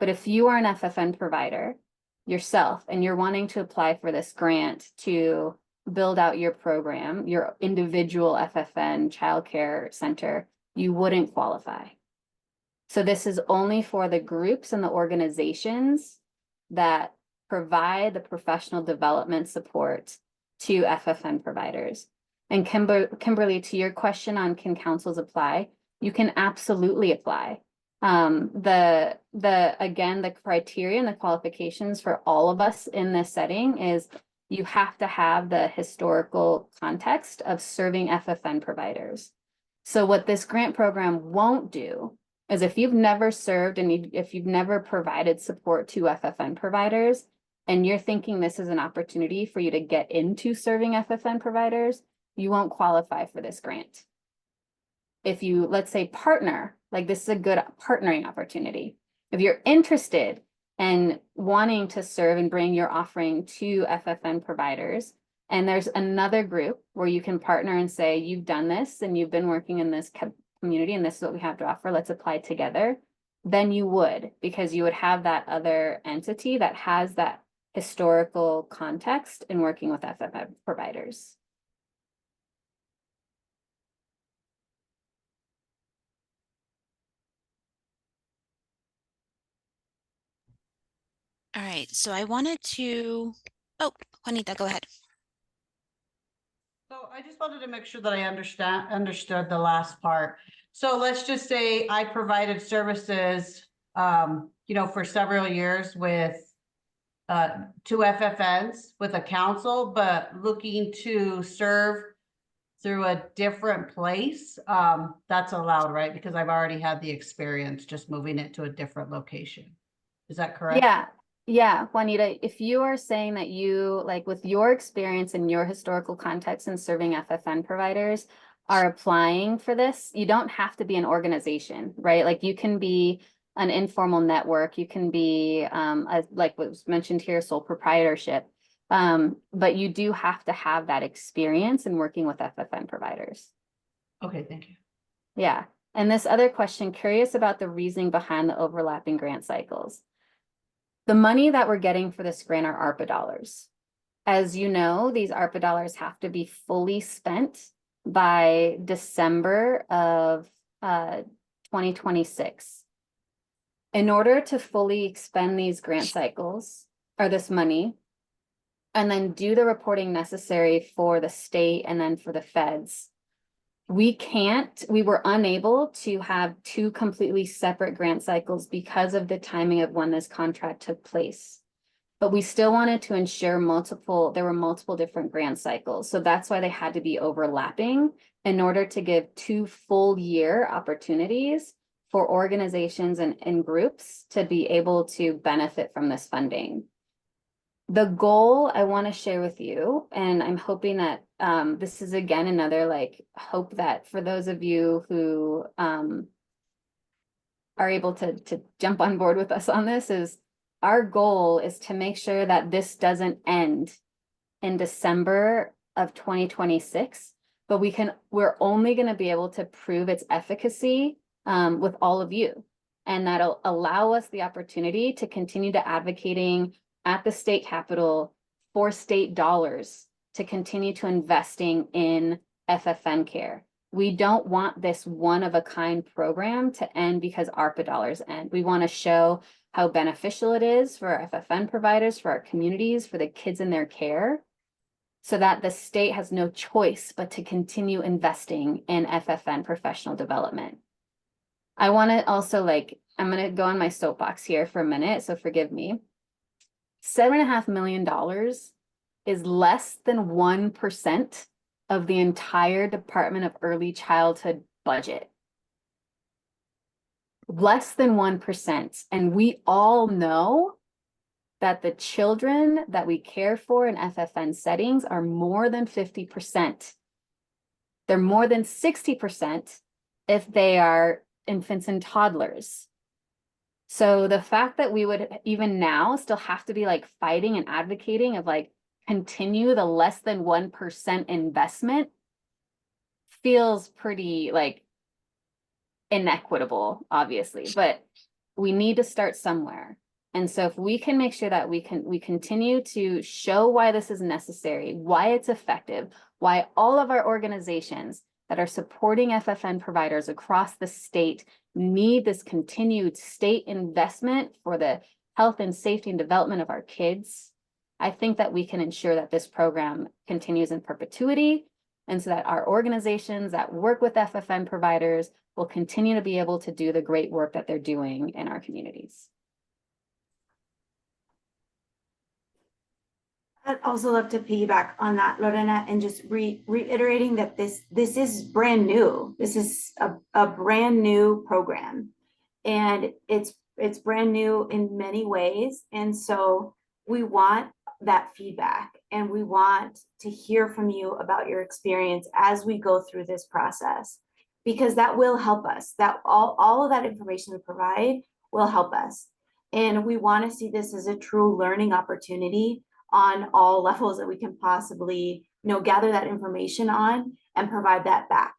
But if you are an FFN provider yourself and you're wanting to apply for this grant to build out your program, your individual FFN childcare center, you wouldn't qualify. So this is only for the groups and the organizations that provide the professional development support to FFN providers. And Kimberly, to your question on can councils apply, you can absolutely apply. Again, the criteria and the qualifications for all of us in this setting is you have to have the historical context of serving FFN providers. So what this grant program won't do is if you've never served and if you've never provided support to FFN providers, and you're thinking this is an opportunity for you to get into serving FFN providers, you won't qualify for this grant. If you, let's say, partner, like this is a good partnering opportunity. If you're interested in wanting to serve and bring your offering to FFN providers, and there's another group where you can partner and say, you've done this and you've been working in this community and this is what we have to offer, let's apply together, then you would, because you would have that other entity that has that historical context in working with FFN providers. All right, so I wanted to, oh, Juanita, go ahead. So I just wanted to make sure that I understood the last part. So let's just say I provided services, for several years with two FFNs with a council, but looking to serve through a different place. That's allowed, right? Because I've already had the experience just moving it to a different location. Is that correct? Yeah, Juanita, if you are saying that you, like with your experience and your historical context in serving FFN providers, are applying for this, you don't have to be an organization, right? Like you can be an informal network, you can be, like what was mentioned here, sole proprietorship, but you do have to have that experience in working with FFN providers. Okay, thank you. Yeah, and this other question, curious about the reasoning behind the overlapping grant cycles. The money that we're getting for this grant are ARPA dollars. As you know, these ARPA dollars have to be fully spent by December of 2026. In order to fully expend these grant cycles or this money, and then do the reporting necessary for the state and then for the feds, we were unable to have two completely separate grant cycles because of the timing of when this contract took place. But we still wanted to ensure there were multiple different grant cycles. So that's why they had to be overlapping in order to give 2 full year opportunities for organizations and groups to be able to benefit from this funding. The goal I want to share with you, and I'm hoping that this is again another like hope that for those of you who are able to jump on board with us on this, is our goal is to make sure that this doesn't end in December of 2026, but we're only going to be able to prove its efficacy with all of you. And that'll allow us the opportunity to continue to advocating at the state capitol for state dollars to continue to investing in FFN care. We don't want this one of a kind program to end because ARPA dollars end. We want to show how beneficial it is for our FFN providers, for our communities, for the kids in their care, so that the state has no choice but to continue investing in FFN professional development. I want to also I'm going to go on my soapbox here for a minute, so forgive me. $7.5 million is less than 1% of the entire Department of Early Childhood budget. Less than 1%. And we all know that the children that we care for in FFN settings are more than 50%. They're more than 60% if they are infants and toddlers. So the fact that we would even now still have to be fighting and advocating of continue the less than 1% investment feels pretty inequitable, obviously, but we need to start somewhere. And so if we can make sure that we continue to show why this is necessary, why it's effective, why all of our organizations that are supporting FFN providers across the state need this continued state investment for the health and safety and development of our kids, I think that we can ensure that this program continues in perpetuity, and so that our organizations that work with FFN providers will continue to be able to do the great work that they're doing in our communities. I'd also love to piggyback on that, Lorena, and just reiterating that this is brand new. This is a brand new program, and it's brand new in many ways. And so we want that feedback, and we want to hear from you about your experience as we go through this process, because that will help us. That all of that information we provide will help us. And we want to see this as a true learning opportunity on all levels that we can possibly, gather that information on and provide that back.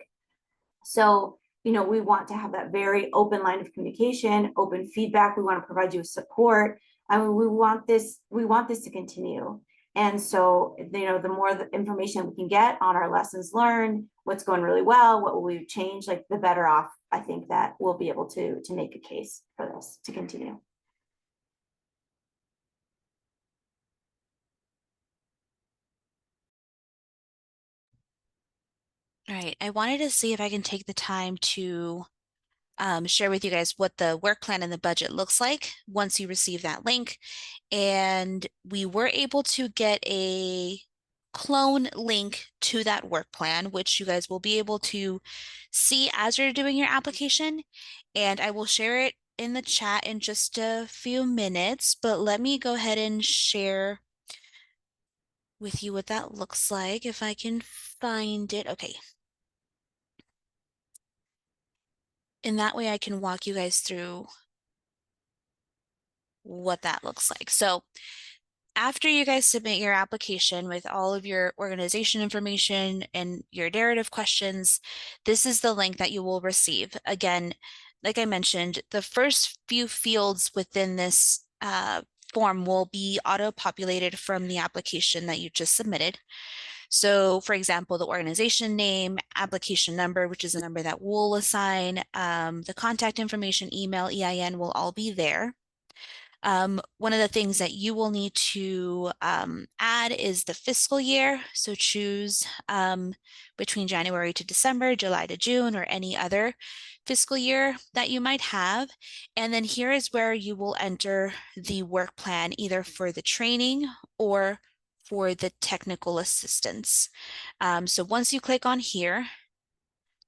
So, we want to have that very open line of communication, open feedback. We want to provide you with support. I mean, we want this to continue. And so, the more the information we can get on our lessons learned, what's going really well, what will we change, the better off I think that we'll be able to make a case for this to continue. All right, I wanted to see if I can take the time to share with you guys what the work plan and the budget looks like once you receive that link. And we were able to get a clone link to that work plan, which you guys will be able to see as you're doing your application. And I will share it in the chat in just a few minutes, but let me go ahead and share with you what that looks like if I can find it. Okay. And that way I can walk you guys through what that looks like. So after you guys submit your application with all of your organization information and your narrative questions, this is the link that you will receive. Again, like I mentioned, the first few fields within this form will be auto-populated from the application that you just submitted. So for example, the organization name, application number, which is a number that we'll assign, the contact information, email, EIN will all be there. One of the things that you will need to add is the fiscal year. So choose between January to December, July to June, or any other fiscal year that you might have. And then here is where you will enter the work plan, either for the training or for the technical assistance. So once you click on here,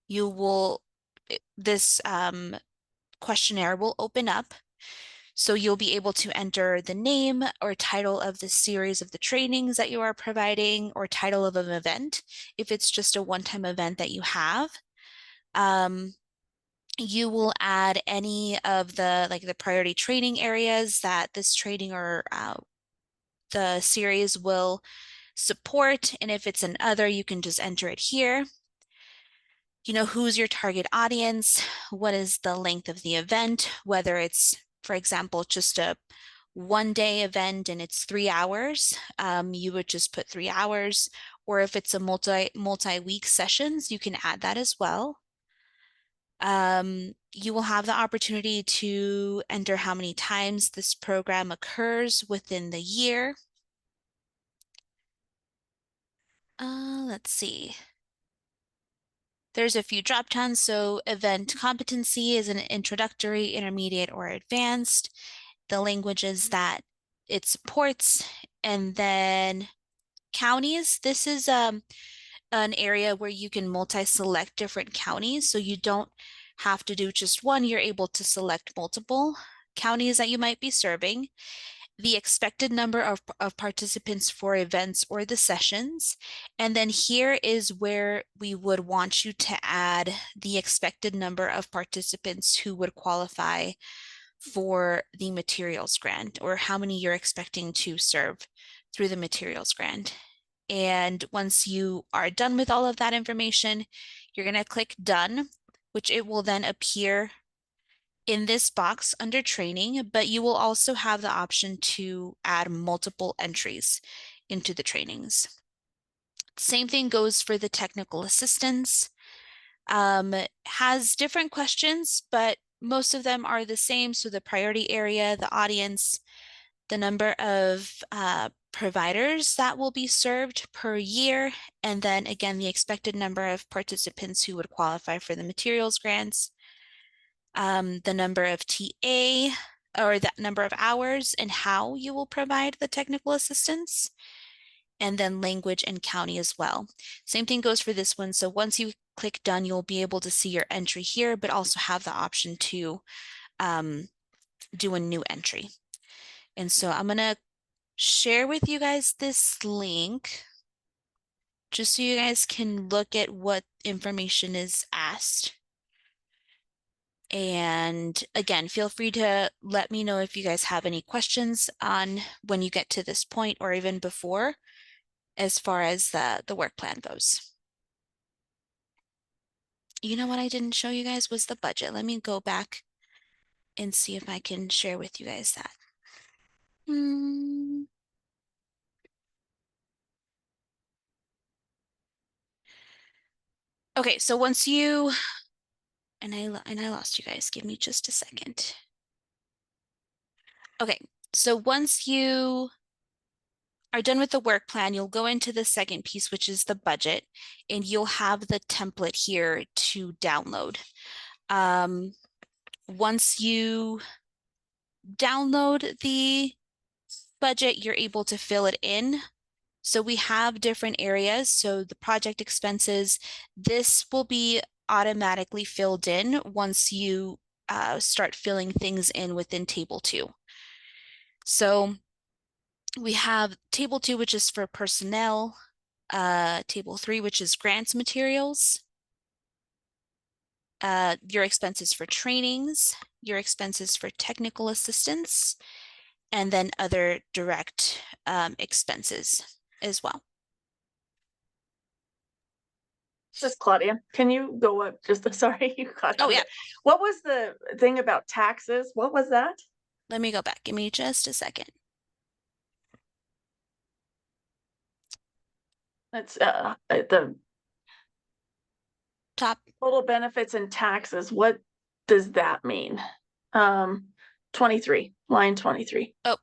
you will, this questionnaire will open up. So you'll be able to enter the name or title of the series of the trainings that you are providing, or title of an event, if it's just a one-time event that you have. You will add any of the priority training areas that this training or the series will support. And if it's an other, you can just enter it here. You know, who's your target audience? What is the length of the event? Whether it's, for example, just a 1-day event and it's 3 hours, you would just put 3 hours. Or if it's a multi-week sessions, you can add that as well. You will have the opportunity to enter how many times this program occurs within the year. Let's see. There's a few drop downs. So event competency is an introductory, intermediate, or advanced. The languages that it supports. And then counties. This is an area where you can multi-select different counties. So you don't have to do just one. You're able to select multiple counties that you might be serving. The expected number of participants for events or the sessions. And then here is where we would want you to add the expected number of participants who would qualify for the materials grant, or how many you're expecting to serve through the materials grant. And once you are done with all of that information, you're going to click done, which it will then appear in this box under training, but you will also have the option to add multiple entries into the trainings. Same thing goes for the technical assistance. Has different questions, but most of them are the same. So the priority area, the audience, the number of providers that will be served per year, and then again, the expected number of participants who would qualify for the materials grants. The number of TA, or that number of hours, and how you will provide the technical assistance, and then language and county as well. Same thing goes for this one. So once you click done, you'll be able to see your entry here, but also have the option to do a new entry. And so I'm gonna share with you guys this link just so you guys can look at what information is asked. And again, feel free to let me know if you guys have any questions on when you get to this point, or even before, as far as the work plan goes. You know what I didn't show you guys was the budget. Let me go back and see if I can share with you guys that. Okay, so once you, and I lost you guys, give me just a second. Okay, so once you are done with the work plan, you'll go into the second piece, which is the budget, and you'll have the template here to download. Once you download the budget, you're able to fill it in. So we have different areas. So the project expenses, this will be automatically filled in once you start filling things in within table 2. So we have table 2, which is for personnel, table 3, which is grants materials, your expenses for trainings, your expenses for technical assistance, and then other direct expenses as well. This is Claudia. Can you go up just, sorry, you got Oh, yeah. What was the thing about taxes? What was that? Let me go back. Give me just a second. It's the Top. total benefits and taxes. What does that mean? 23, line 23. Oh,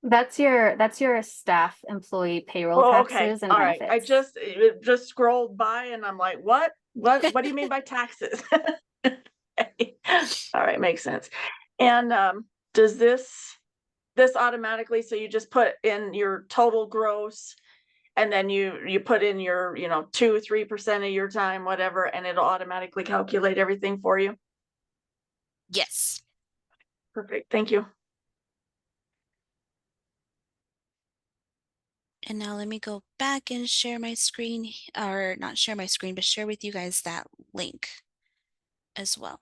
That's your staff employee payroll Oh, okay, taxes and all right. I benefits. it just scrolled by and I'm like, what do you mean by taxes? Okay. All right, makes sense. And does this automatically, so you just put in your total gross and then you put in your 2-3% of your time, whatever, and it'll automatically calculate everything for you? yes. Perfect, thank you. And now let me go back and share my screen, or not share my screen, but share with you guys that link as well.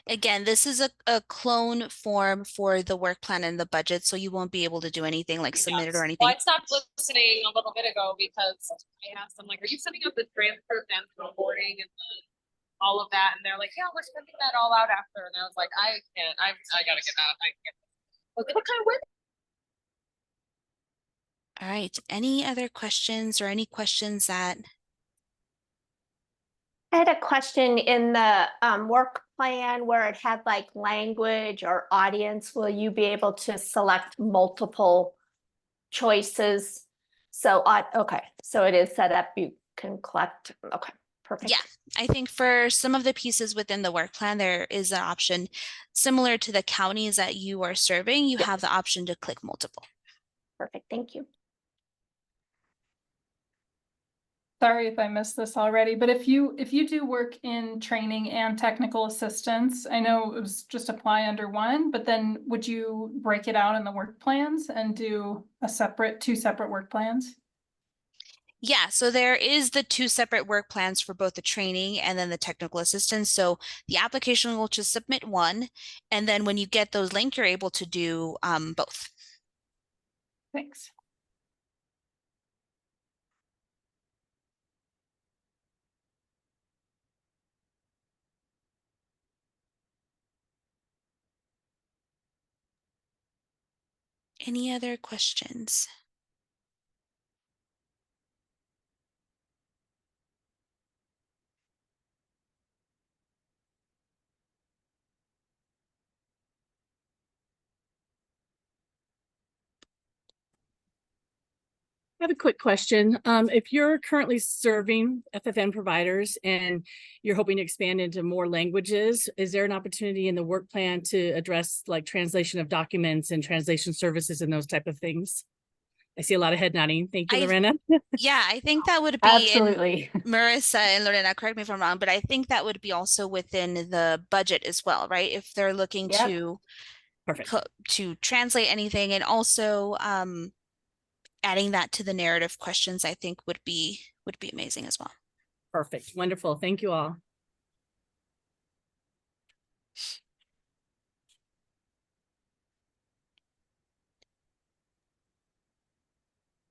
Again, this is a clone form for the work plan and the budget, so you won't be able to do anything like submit it or anything. Well, I stopped listening a little bit ago because I asked them, like, are you sending out the transfer and reporting and all of that? And they're like, yeah, we're sending that all out after. And I was like, I can't, I gotta get out. I can't. Okay, what kind of work? All right, any other questions or any questions that I had a question in the work plan where it had like language or audience. Will you be able to select multiple choices? So, okay, so it is set up, you can collect, okay, perfect. Yeah, I think for some of the pieces within the work plan, there is an option similar to the counties that you are serving. You have the option to click multiple. Perfect, thank you. Sorry if I missed this already, but if you do work in training and technical assistance, I know it was just apply under one, but then would you break it out in the work plans and do two separate work plans? Yeah, so there is the 2 separate work plans for both the training and then the technical assistance. So the application will just submit one, and then when you get those links, you're able to do both. Thanks. Any other questions? I have a quick question. If you're currently serving FFN providers and you're hoping to expand into more languages, is there an opportunity in the work plan to address like translation of documents and translation services and those type of things? I see a lot of head nodding. Thank you, Lorena. Yeah, I think that would be Absolutely. Marissa and Lorena, correct me if I'm wrong, but I think that would be also within the budget as well, right? If they're looking Yep. to Perfect. to translate anything, and also adding that to the narrative questions, I think would be amazing as well. Perfect. Wonderful. Thank you all.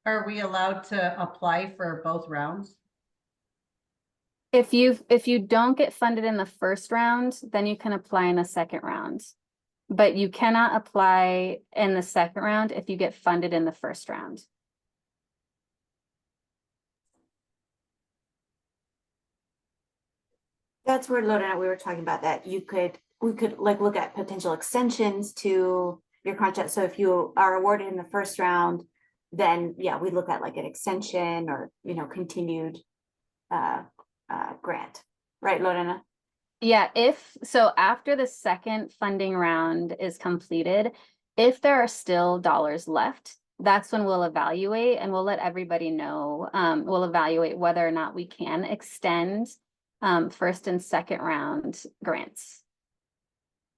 Are we allowed to apply for both rounds? If you don't get funded in the first round, then you can apply in the second round. But you cannot apply in the second round if you get funded in the first round. That's where Lorena, we were talking about that. We could like look at potential extensions to your contract. So if you are awarded in the first round, then yeah, we look at like an extension or continued grant. Right, Lorena? Yeah, so after the second funding round is completed, if there are still dollars left, that's when we'll evaluate and we'll let everybody know. We'll evaluate whether or not we can extend first and second round grants.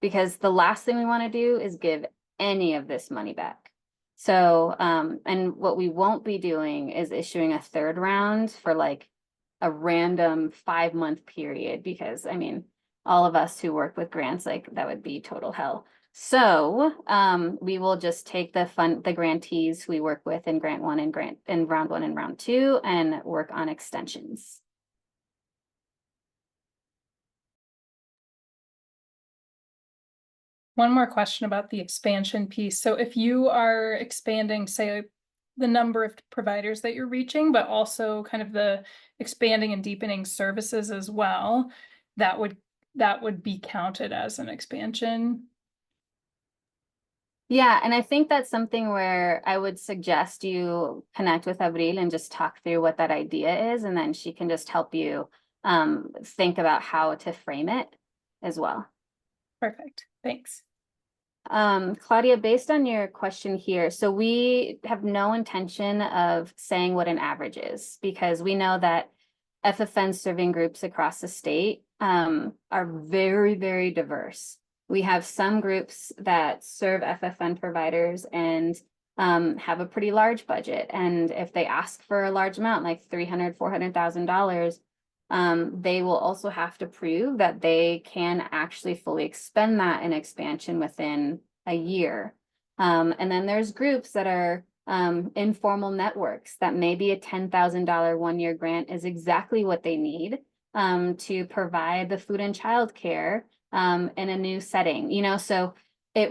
Because the last thing we want to do is give any of this money back. So, and what we won't be doing is issuing a third round for like a random 5-month period, because I mean, all of us who work with grants, like that would be total hell. So we will just take the grantees we work with in round 1 and round 2 and work on extensions. One more question about the expansion piece. So if you are expanding, say, the number of providers that you're reaching, but also kind of the expanding and deepening services as well, that would be counted as an expansion. Yeah, and I think that's something where I would suggest you connect with Abril and just talk through what that idea is, and then she can just help you think about how to frame it as well. Perfect, thanks. Claudia, based on your question here, so we have no intention of saying what an average is, because we know that FFN serving groups across the state are very, very diverse. We have some groups that serve FFN providers and have a pretty large budget. And if they ask for a large amount, like $300,000, $400,000, they will also have to prove that they can actually fully expend that in expansion within a year. And then there's groups that are informal networks that maybe a $10,000 one-year grant is exactly what they need to provide the food and childcare in a new setting, you know, so we're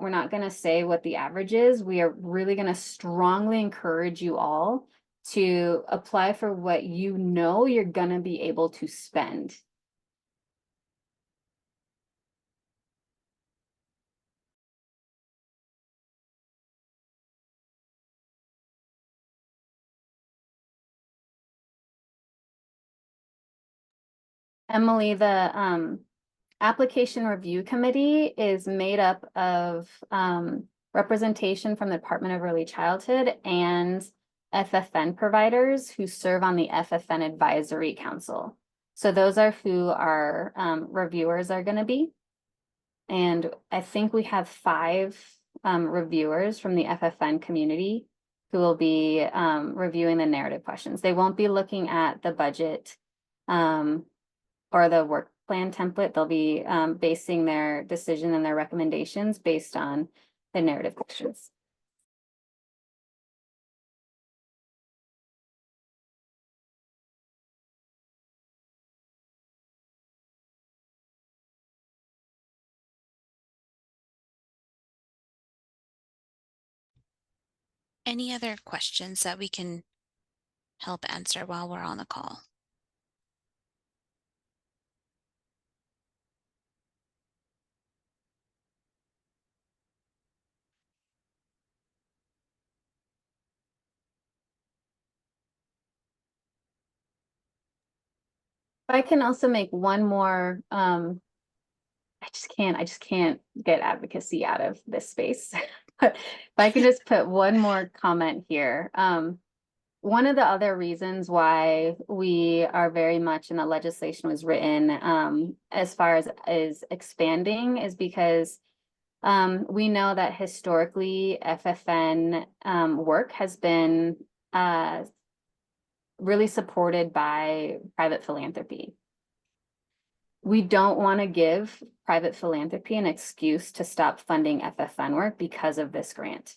not going to say what the average is. We are really going to strongly encourage you all to apply for what you know you're going to be able to spend. Emily, the application review committee is made up of representation from the Department of Early Childhood and FFN providers who serve on the FFN Advisory Council. So those are who our reviewers are going to be. And I think we have 5 reviewers from the FFN community who will be reviewing the narrative questions. They won't be looking at the budget or the work plan template. They'll be basing their decision and their recommendations based on the narrative questions. Any other questions that we can help answer while we're on the call? I can also make one more, I just can't get advocacy out of this space. But if I could just put one more comment here. One of the other reasons why we are very much in the legislation was written as far as expanding is because we know that historically FFN work has been really supported by private philanthropy. We don't want to give private philanthropy an excuse to stop funding FFN work because of this grant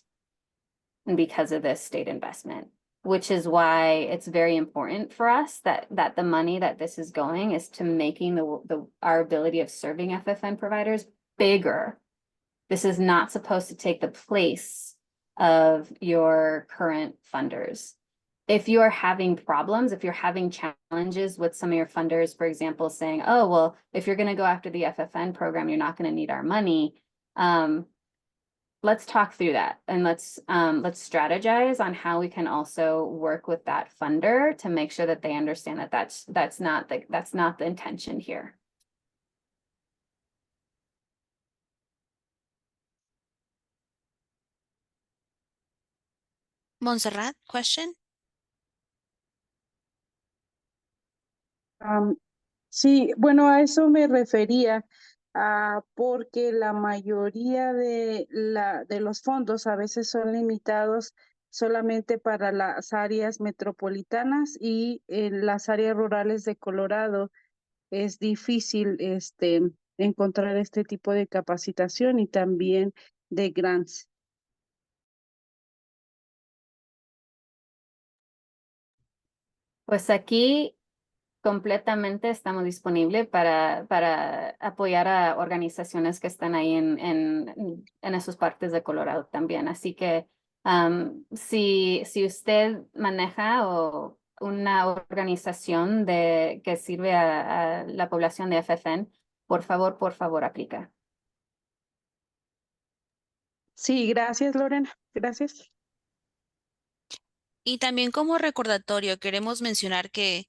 and because of this state investment, which is why it's very important for us that the money that this is going is to making our ability of serving FFN providers bigger. This is not supposed to take the place of your current funders. If you are having problems, if you're having challenges with some of your funders, for example, saying, oh, well, if you're going to go after the FFN program, you're not going to need our money. Let's talk through that and let's strategize on how we can also work with that funder to make sure that they understand that that's not the intention here. Montserrat, question? Sí, bueno, a eso me refería, porque la mayoría de los fondos a veces son limitados solamente para las áreas metropolitanas y en las áreas rurales de Colorado es difícil encontrar este tipo de capacitación y también de grants. Pues aquí completamente estamos disponibles para apoyar a organizaciones que están ahí en esas partes de Colorado también. Así que Si usted maneja o una organización que sirve a la población de FFN, por favor, aplica. Sí, gracias, Lorena. Gracias. Y también como recordatorio, queremos mencionar que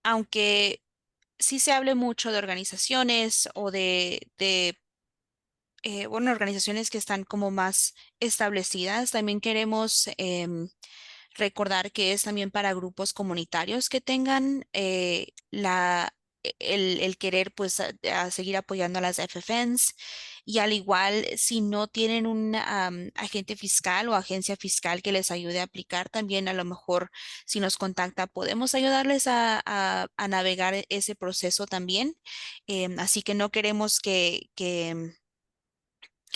aunque sí se hable mucho de organizaciones o bueno, organizaciones que están como más establecidas, también queremos recordar que es también para grupos comunitarios que tengan el querer pues a seguir apoyando a las FFNs y al igual si no tienen un agente fiscal o agencia fiscal que les ayude a aplicar, también a lo mejor si nos contacta podemos ayudarles a navegar ese proceso también. Así que no queremos que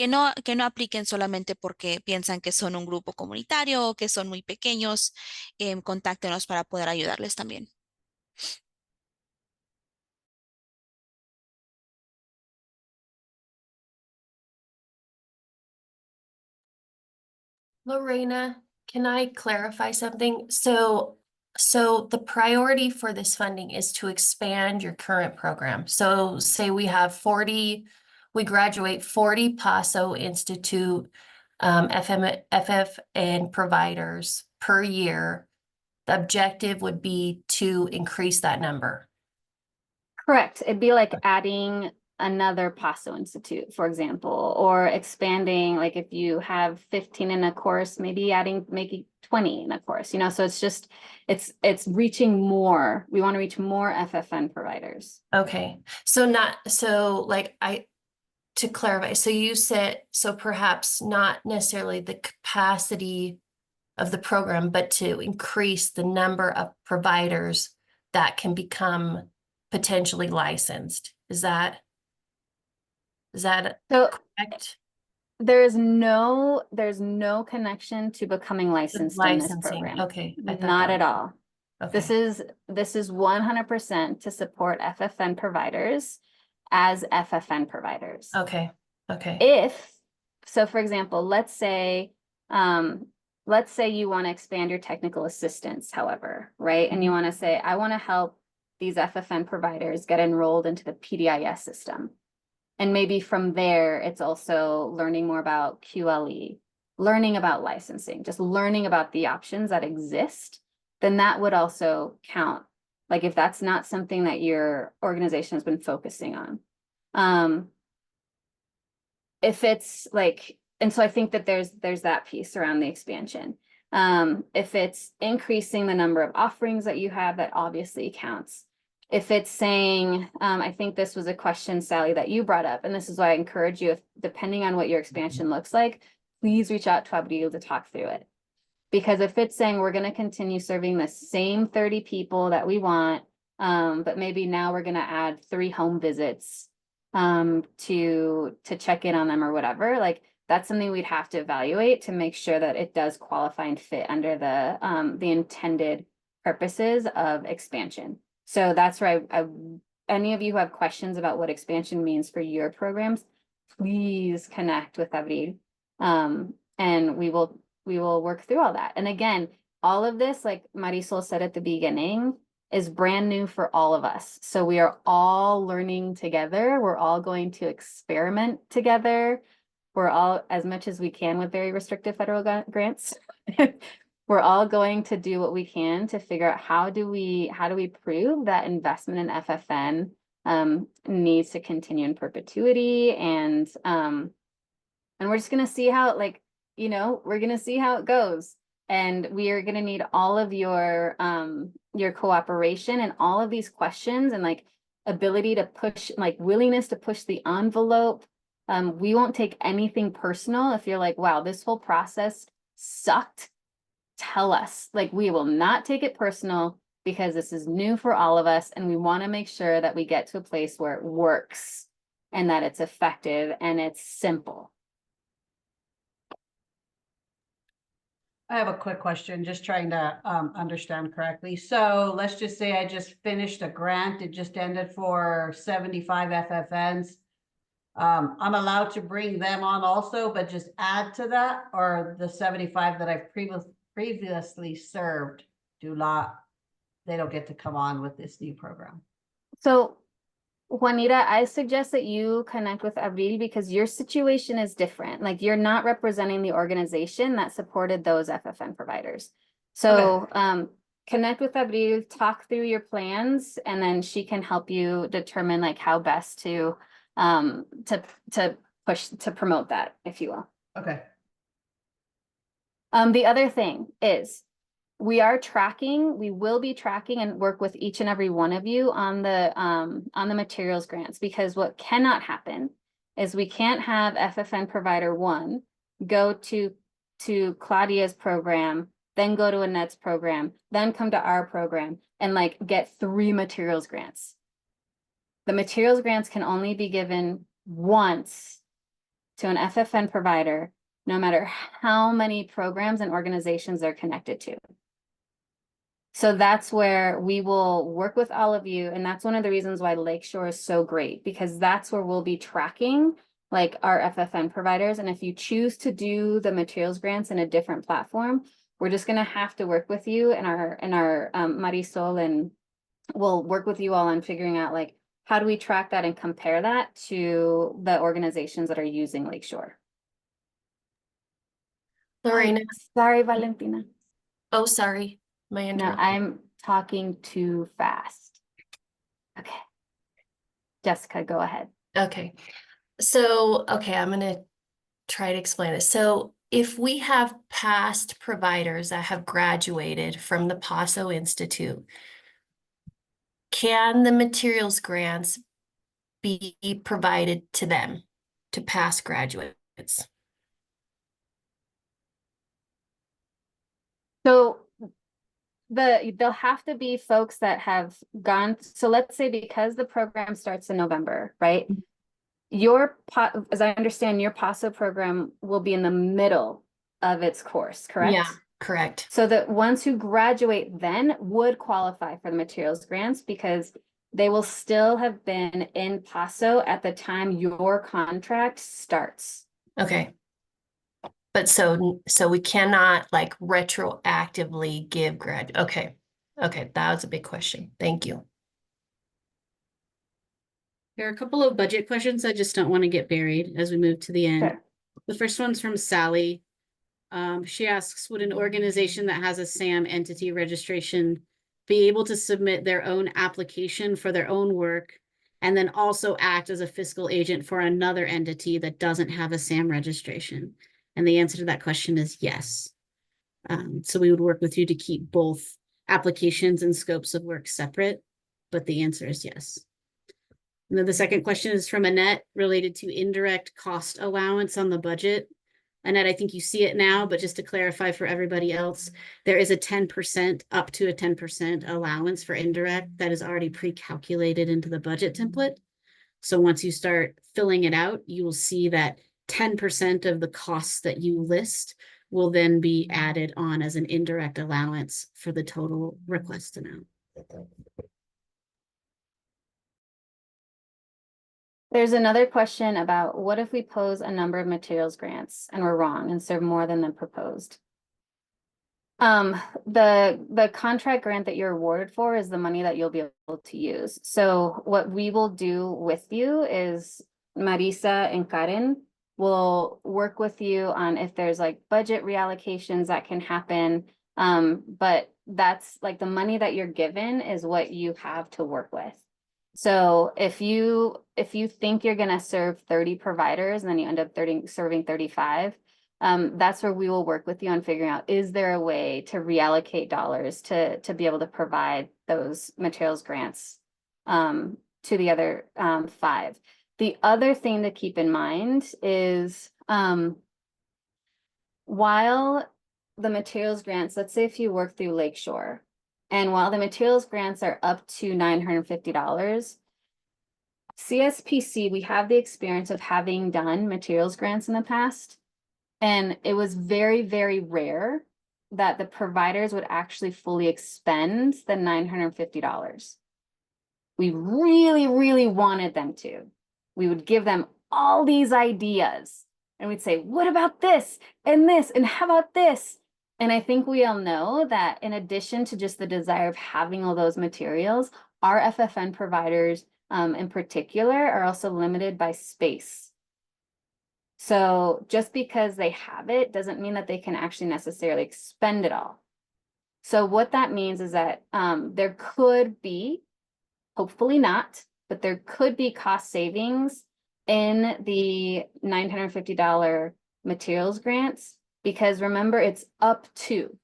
no apliquen solamente porque piensan que son un grupo comunitario o que son muy pequeños. Contáctenos para poder ayudarles también. Lorena, can I clarify something? So the priority for this funding is to expand your current program. So say we have 40, we graduate 40 PASO Institute FFN providers per year. The objective would be to increase that number. Correct. It'd be like adding another PASO Institute, for example, or expanding, like if you have 15 in a course, maybe making 20 in a course, you know, so it's just, it's reaching more. We want to reach more FFN providers. Okay, so to clarify, so you said, so perhaps not necessarily the capacity of the program, but to increase the number of providers that can become potentially licensed. Is that So correct? there's no connection to becoming licensed in this Licensing, program. okay. I thought Not that at all. Okay. This is 100% to support FFN providers as FFN providers. Okay, okay. So for example, let's say you want to expand your technical assistance, however, right? And you want to say, I want to help these FFN providers get enrolled into the PDIS system. And maybe from there, it's also learning more about QLE, learning about licensing, just learning about the options that exist, then that would also count. Like if that's not something that your organization has been focusing on. If it's like, and so I think that there's that piece around the expansion. If it's increasing the number of offerings that you have, that obviously counts. If it's saying, I think this was a question, Sally, that you brought up, and this is why I encourage you, if depending on what your expansion looks like, please reach out to Abril to talk through it. Because if it's saying we're going to continue serving the same 30 people that we want, but maybe now we're going to add 3 home visits to check in on them or whatever, like that's something we'd have to evaluate to make sure that it does qualify and fit under the intended purposes of expansion. So that's where any of you who have questions about what expansion means for your programs, please connect with Abril. And we will work through all that. And again, all of this, like Marisol said at the beginning, is brand new for all of us. So we are all learning together. We're all going to experiment together. We're all, as much as we can with very restrictive federal grants, we're all going to do what we can to figure out how do we prove that investment in FFN needs to continue in perpetuity, and we're just going to see how, like, you know, we're going to see how it goes. And we are going to need all of your cooperation and all of these questions and like ability to push, like willingness to push the envelope. We won't take anything personal. If you're like, wow, this whole process sucked, tell us. Like, we will not take it personal because this is new for all of us. And we want to make sure that we get to a place where it works and that it's effective and it's simple. I have a quick question, just trying to understand correctly. So let's just say I just finished a grant. It just ended for 75 FFNs. I'm allowed to bring them on also, but just add to that, or the 75 that I've previously served they don't get to come on with this new program. So Juanita, I suggest that you connect with Abril because your situation is different. Like you're not representing the organization that supported those FFN providers. So connect with Abril, talk through your plans, and then she can help you determine like how best to push to promote that, if you will. Okay. The other thing is we will be tracking and work with each and every one of you on the materials grants, because what cannot happen is we can't have FFN provider 1 go to Claudia's program, then go to Annette's program, then come to our program and like get 3 materials grants. The materials grants can only be given once to an FFN provider, no matter how many programs and organizations they're connected to. So that's where we will work with all of you. And that's one of the reasons why Lakeshore is so great, because that's where we'll be tracking like our FFN providers. And if you choose to do the materials grants in a different platform, we're just going to have to work with you and our Marisol, and we'll work with you all on figuring out like, how do we track that and compare that to the organizations that are using Lakeshore? Lorena, Sorry, Valentina. oh, sorry. My No, interruption. I'm talking too fast. Okay. Jessica, go ahead. Okay. So, okay, I'm going to try to explain this. So if we have past providers that have graduated from the PASO Institute, can the materials grants be provided to them, to past graduates? So they'll have to be folks that have gone. So let's say because the program starts in November, right? As I understand, your PASO program will be in the middle of its course, correct? Yeah, correct. So the ones who graduate then would qualify for the materials grants because they will still have been in PASO at the time your contract starts. Okay. But so we cannot like retroactively give okay. Okay, that was a big question. Thank you. There are a couple of budget questions I just don't want to get buried as we move to the end. Sure. The first one's from Sally. She asks, would an organization that has a SAM entity registration be able to submit their own application for their own work and then also act as a fiscal agent for another entity that doesn't have a SAM registration? And the answer to that question is yes. So we would work with you to keep both applications and scopes of work separate, but the answer is yes. And then the second question is from Annette related to indirect cost allowance on the budget. Annette, I think you see it now, but just to clarify for everybody else, there is a 10%, up to a 10% allowance for indirect that is already pre-calculated into the budget template. So once you start filling it out, you will see that 10% of the costs that you list will then be added on as an indirect allowance for the total request amount. There's another question about what if we pose a number of materials grants and we're wrong and serve more than the proposed? The contract grant that you're awarded for is the money that you'll be able to use. So what we will do with you is Marisa and Karen will work with you on if there's like budget reallocations that can happen. But that's like the money that you're given is what you have to work with. So if you think you're gonna serve 30 providers and then you end up serving 35, that's where we will work with you on figuring out, is there a way to reallocate dollars to be able to provide those materials grants to the other 5. The other thing to keep in mind is while the materials grants, let's say if you work through Lakeshore, and while the materials grants are up to $950, CSPC, we have the experience of having done materials grants in the past. And it was very, very rare that the providers would actually fully expend the $950. We really, really wanted them to. We would give them all these ideas. And we'd say, what about this and this? And how about this? And I think we all know that in addition to just the desire of having all those materials, our FFN providers in particular are also limited by space. So just because they have it doesn't mean that they can actually necessarily expend it all. So what that means is that there could be, hopefully not, but there could be cost savings in the $950 materials grants, because remember, it's up to,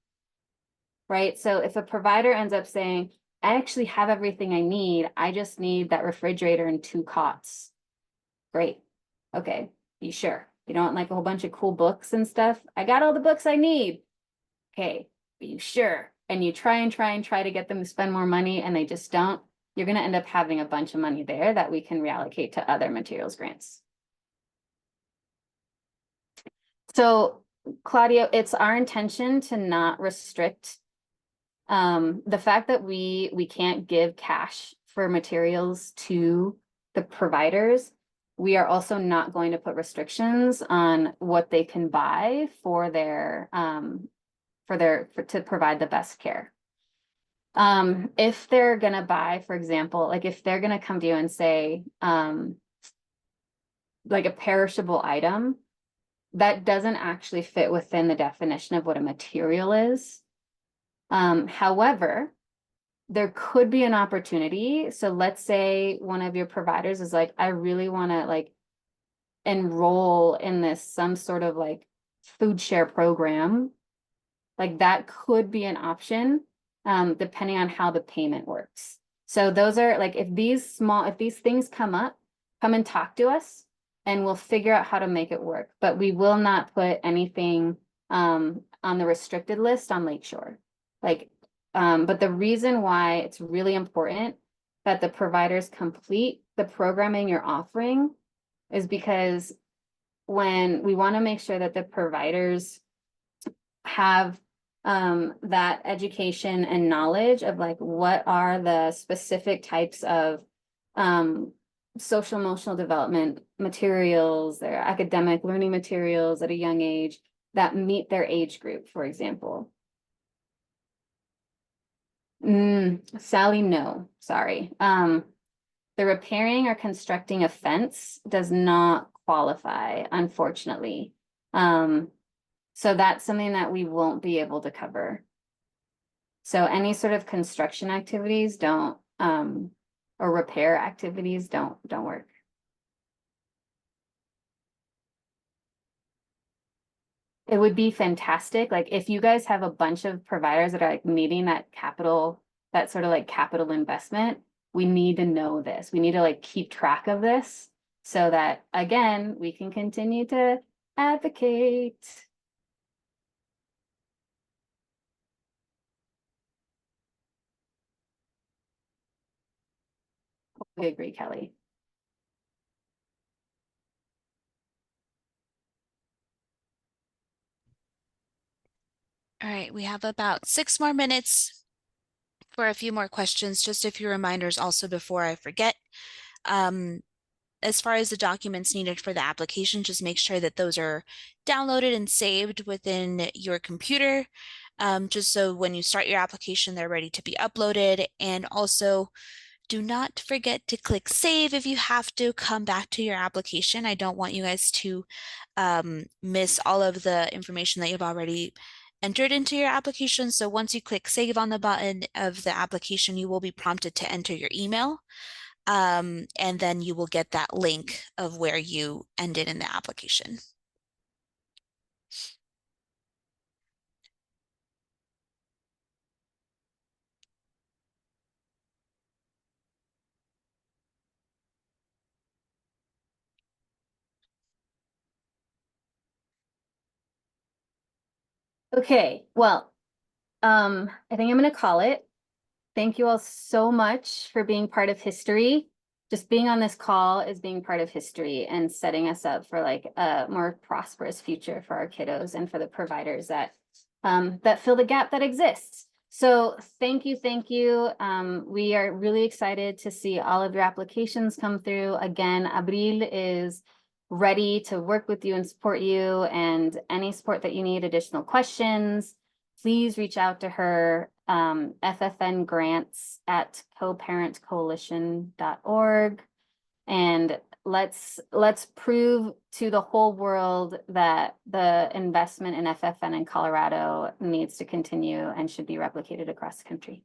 right? So if a provider ends up saying, I actually have everything I need, I just need that refrigerator and 2 cots. Great. Okay, you sure? You don't want like a whole bunch of cool books and stuff? I got all the books I need. Okay, are you sure? And you try to get them to spend more money and they just don't. You're going to end up having a bunch of money there that we can reallocate to other materials grants. So Claudia, it's our intention to not restrict the fact that we can't give cash for materials to the providers. We are also not going to put restrictions on what they can buy for their to provide the best care. If they're gonna buy, for example, like if they're gonna come to you and say, like a perishable item, that doesn't actually fit within the definition of what a material is. However, there could be an opportunity. So let's say one of your providers is like, I really want to like enroll in this, some sort of like food share program. Like that could be an option, depending on how the payment works. So those are like, if these things come up, come and talk to us and we'll figure out how to make it work. But we will not put anything on the restricted list on Lakeshore. Like, but the reason why it's really important that the providers complete the programming you're offering is because when we want to make sure that the providers have that education and knowledge of like what are the specific types of social emotional development materials, their academic learning materials at a young age that meet their age group, for example. Sally, no, sorry. The repairing or constructing a fence does not qualify, unfortunately. So that's something that we won't be able to cover. So any sort of construction activities don't, or repair activities don't work. It would be fantastic. Like if you guys have a bunch of providers that are like needing that capital, that sort of like capital investment, we need to know this. We need to like keep track of this so that again, we can continue to advocate. I agree, Kelly. All right, we have about 6 more minutes for a few more questions. Just a few reminders also before I forget. As far as the documents needed for the application, just make sure that those are downloaded and saved within your computer, just so when you start your application, they're ready to be uploaded. And also, do not forget to click save if you have to come back to your application. I don't want you guys to miss all of the information that you've already entered into your application. So once you click save on the button of the application, you will be prompted to enter your email. And then you will get that link of where you ended in the application. Okay, well, I think I'm gonna call it. Thank you all so much for being part of history. Just being on this call is being part of history and setting us up for like a more prosperous future for our kiddos and for the providers that that fill the gap that exists. So thank you, thank you. We are really excited to see all of your applications come through. Again, Abril is ready to work with you and support you, and any support that you need, additional questions, please reach out to her, FFN grants at coparentcoalition.org. And let's prove to the whole world that the investment in FFN in Colorado needs to continue and should be replicated across the country.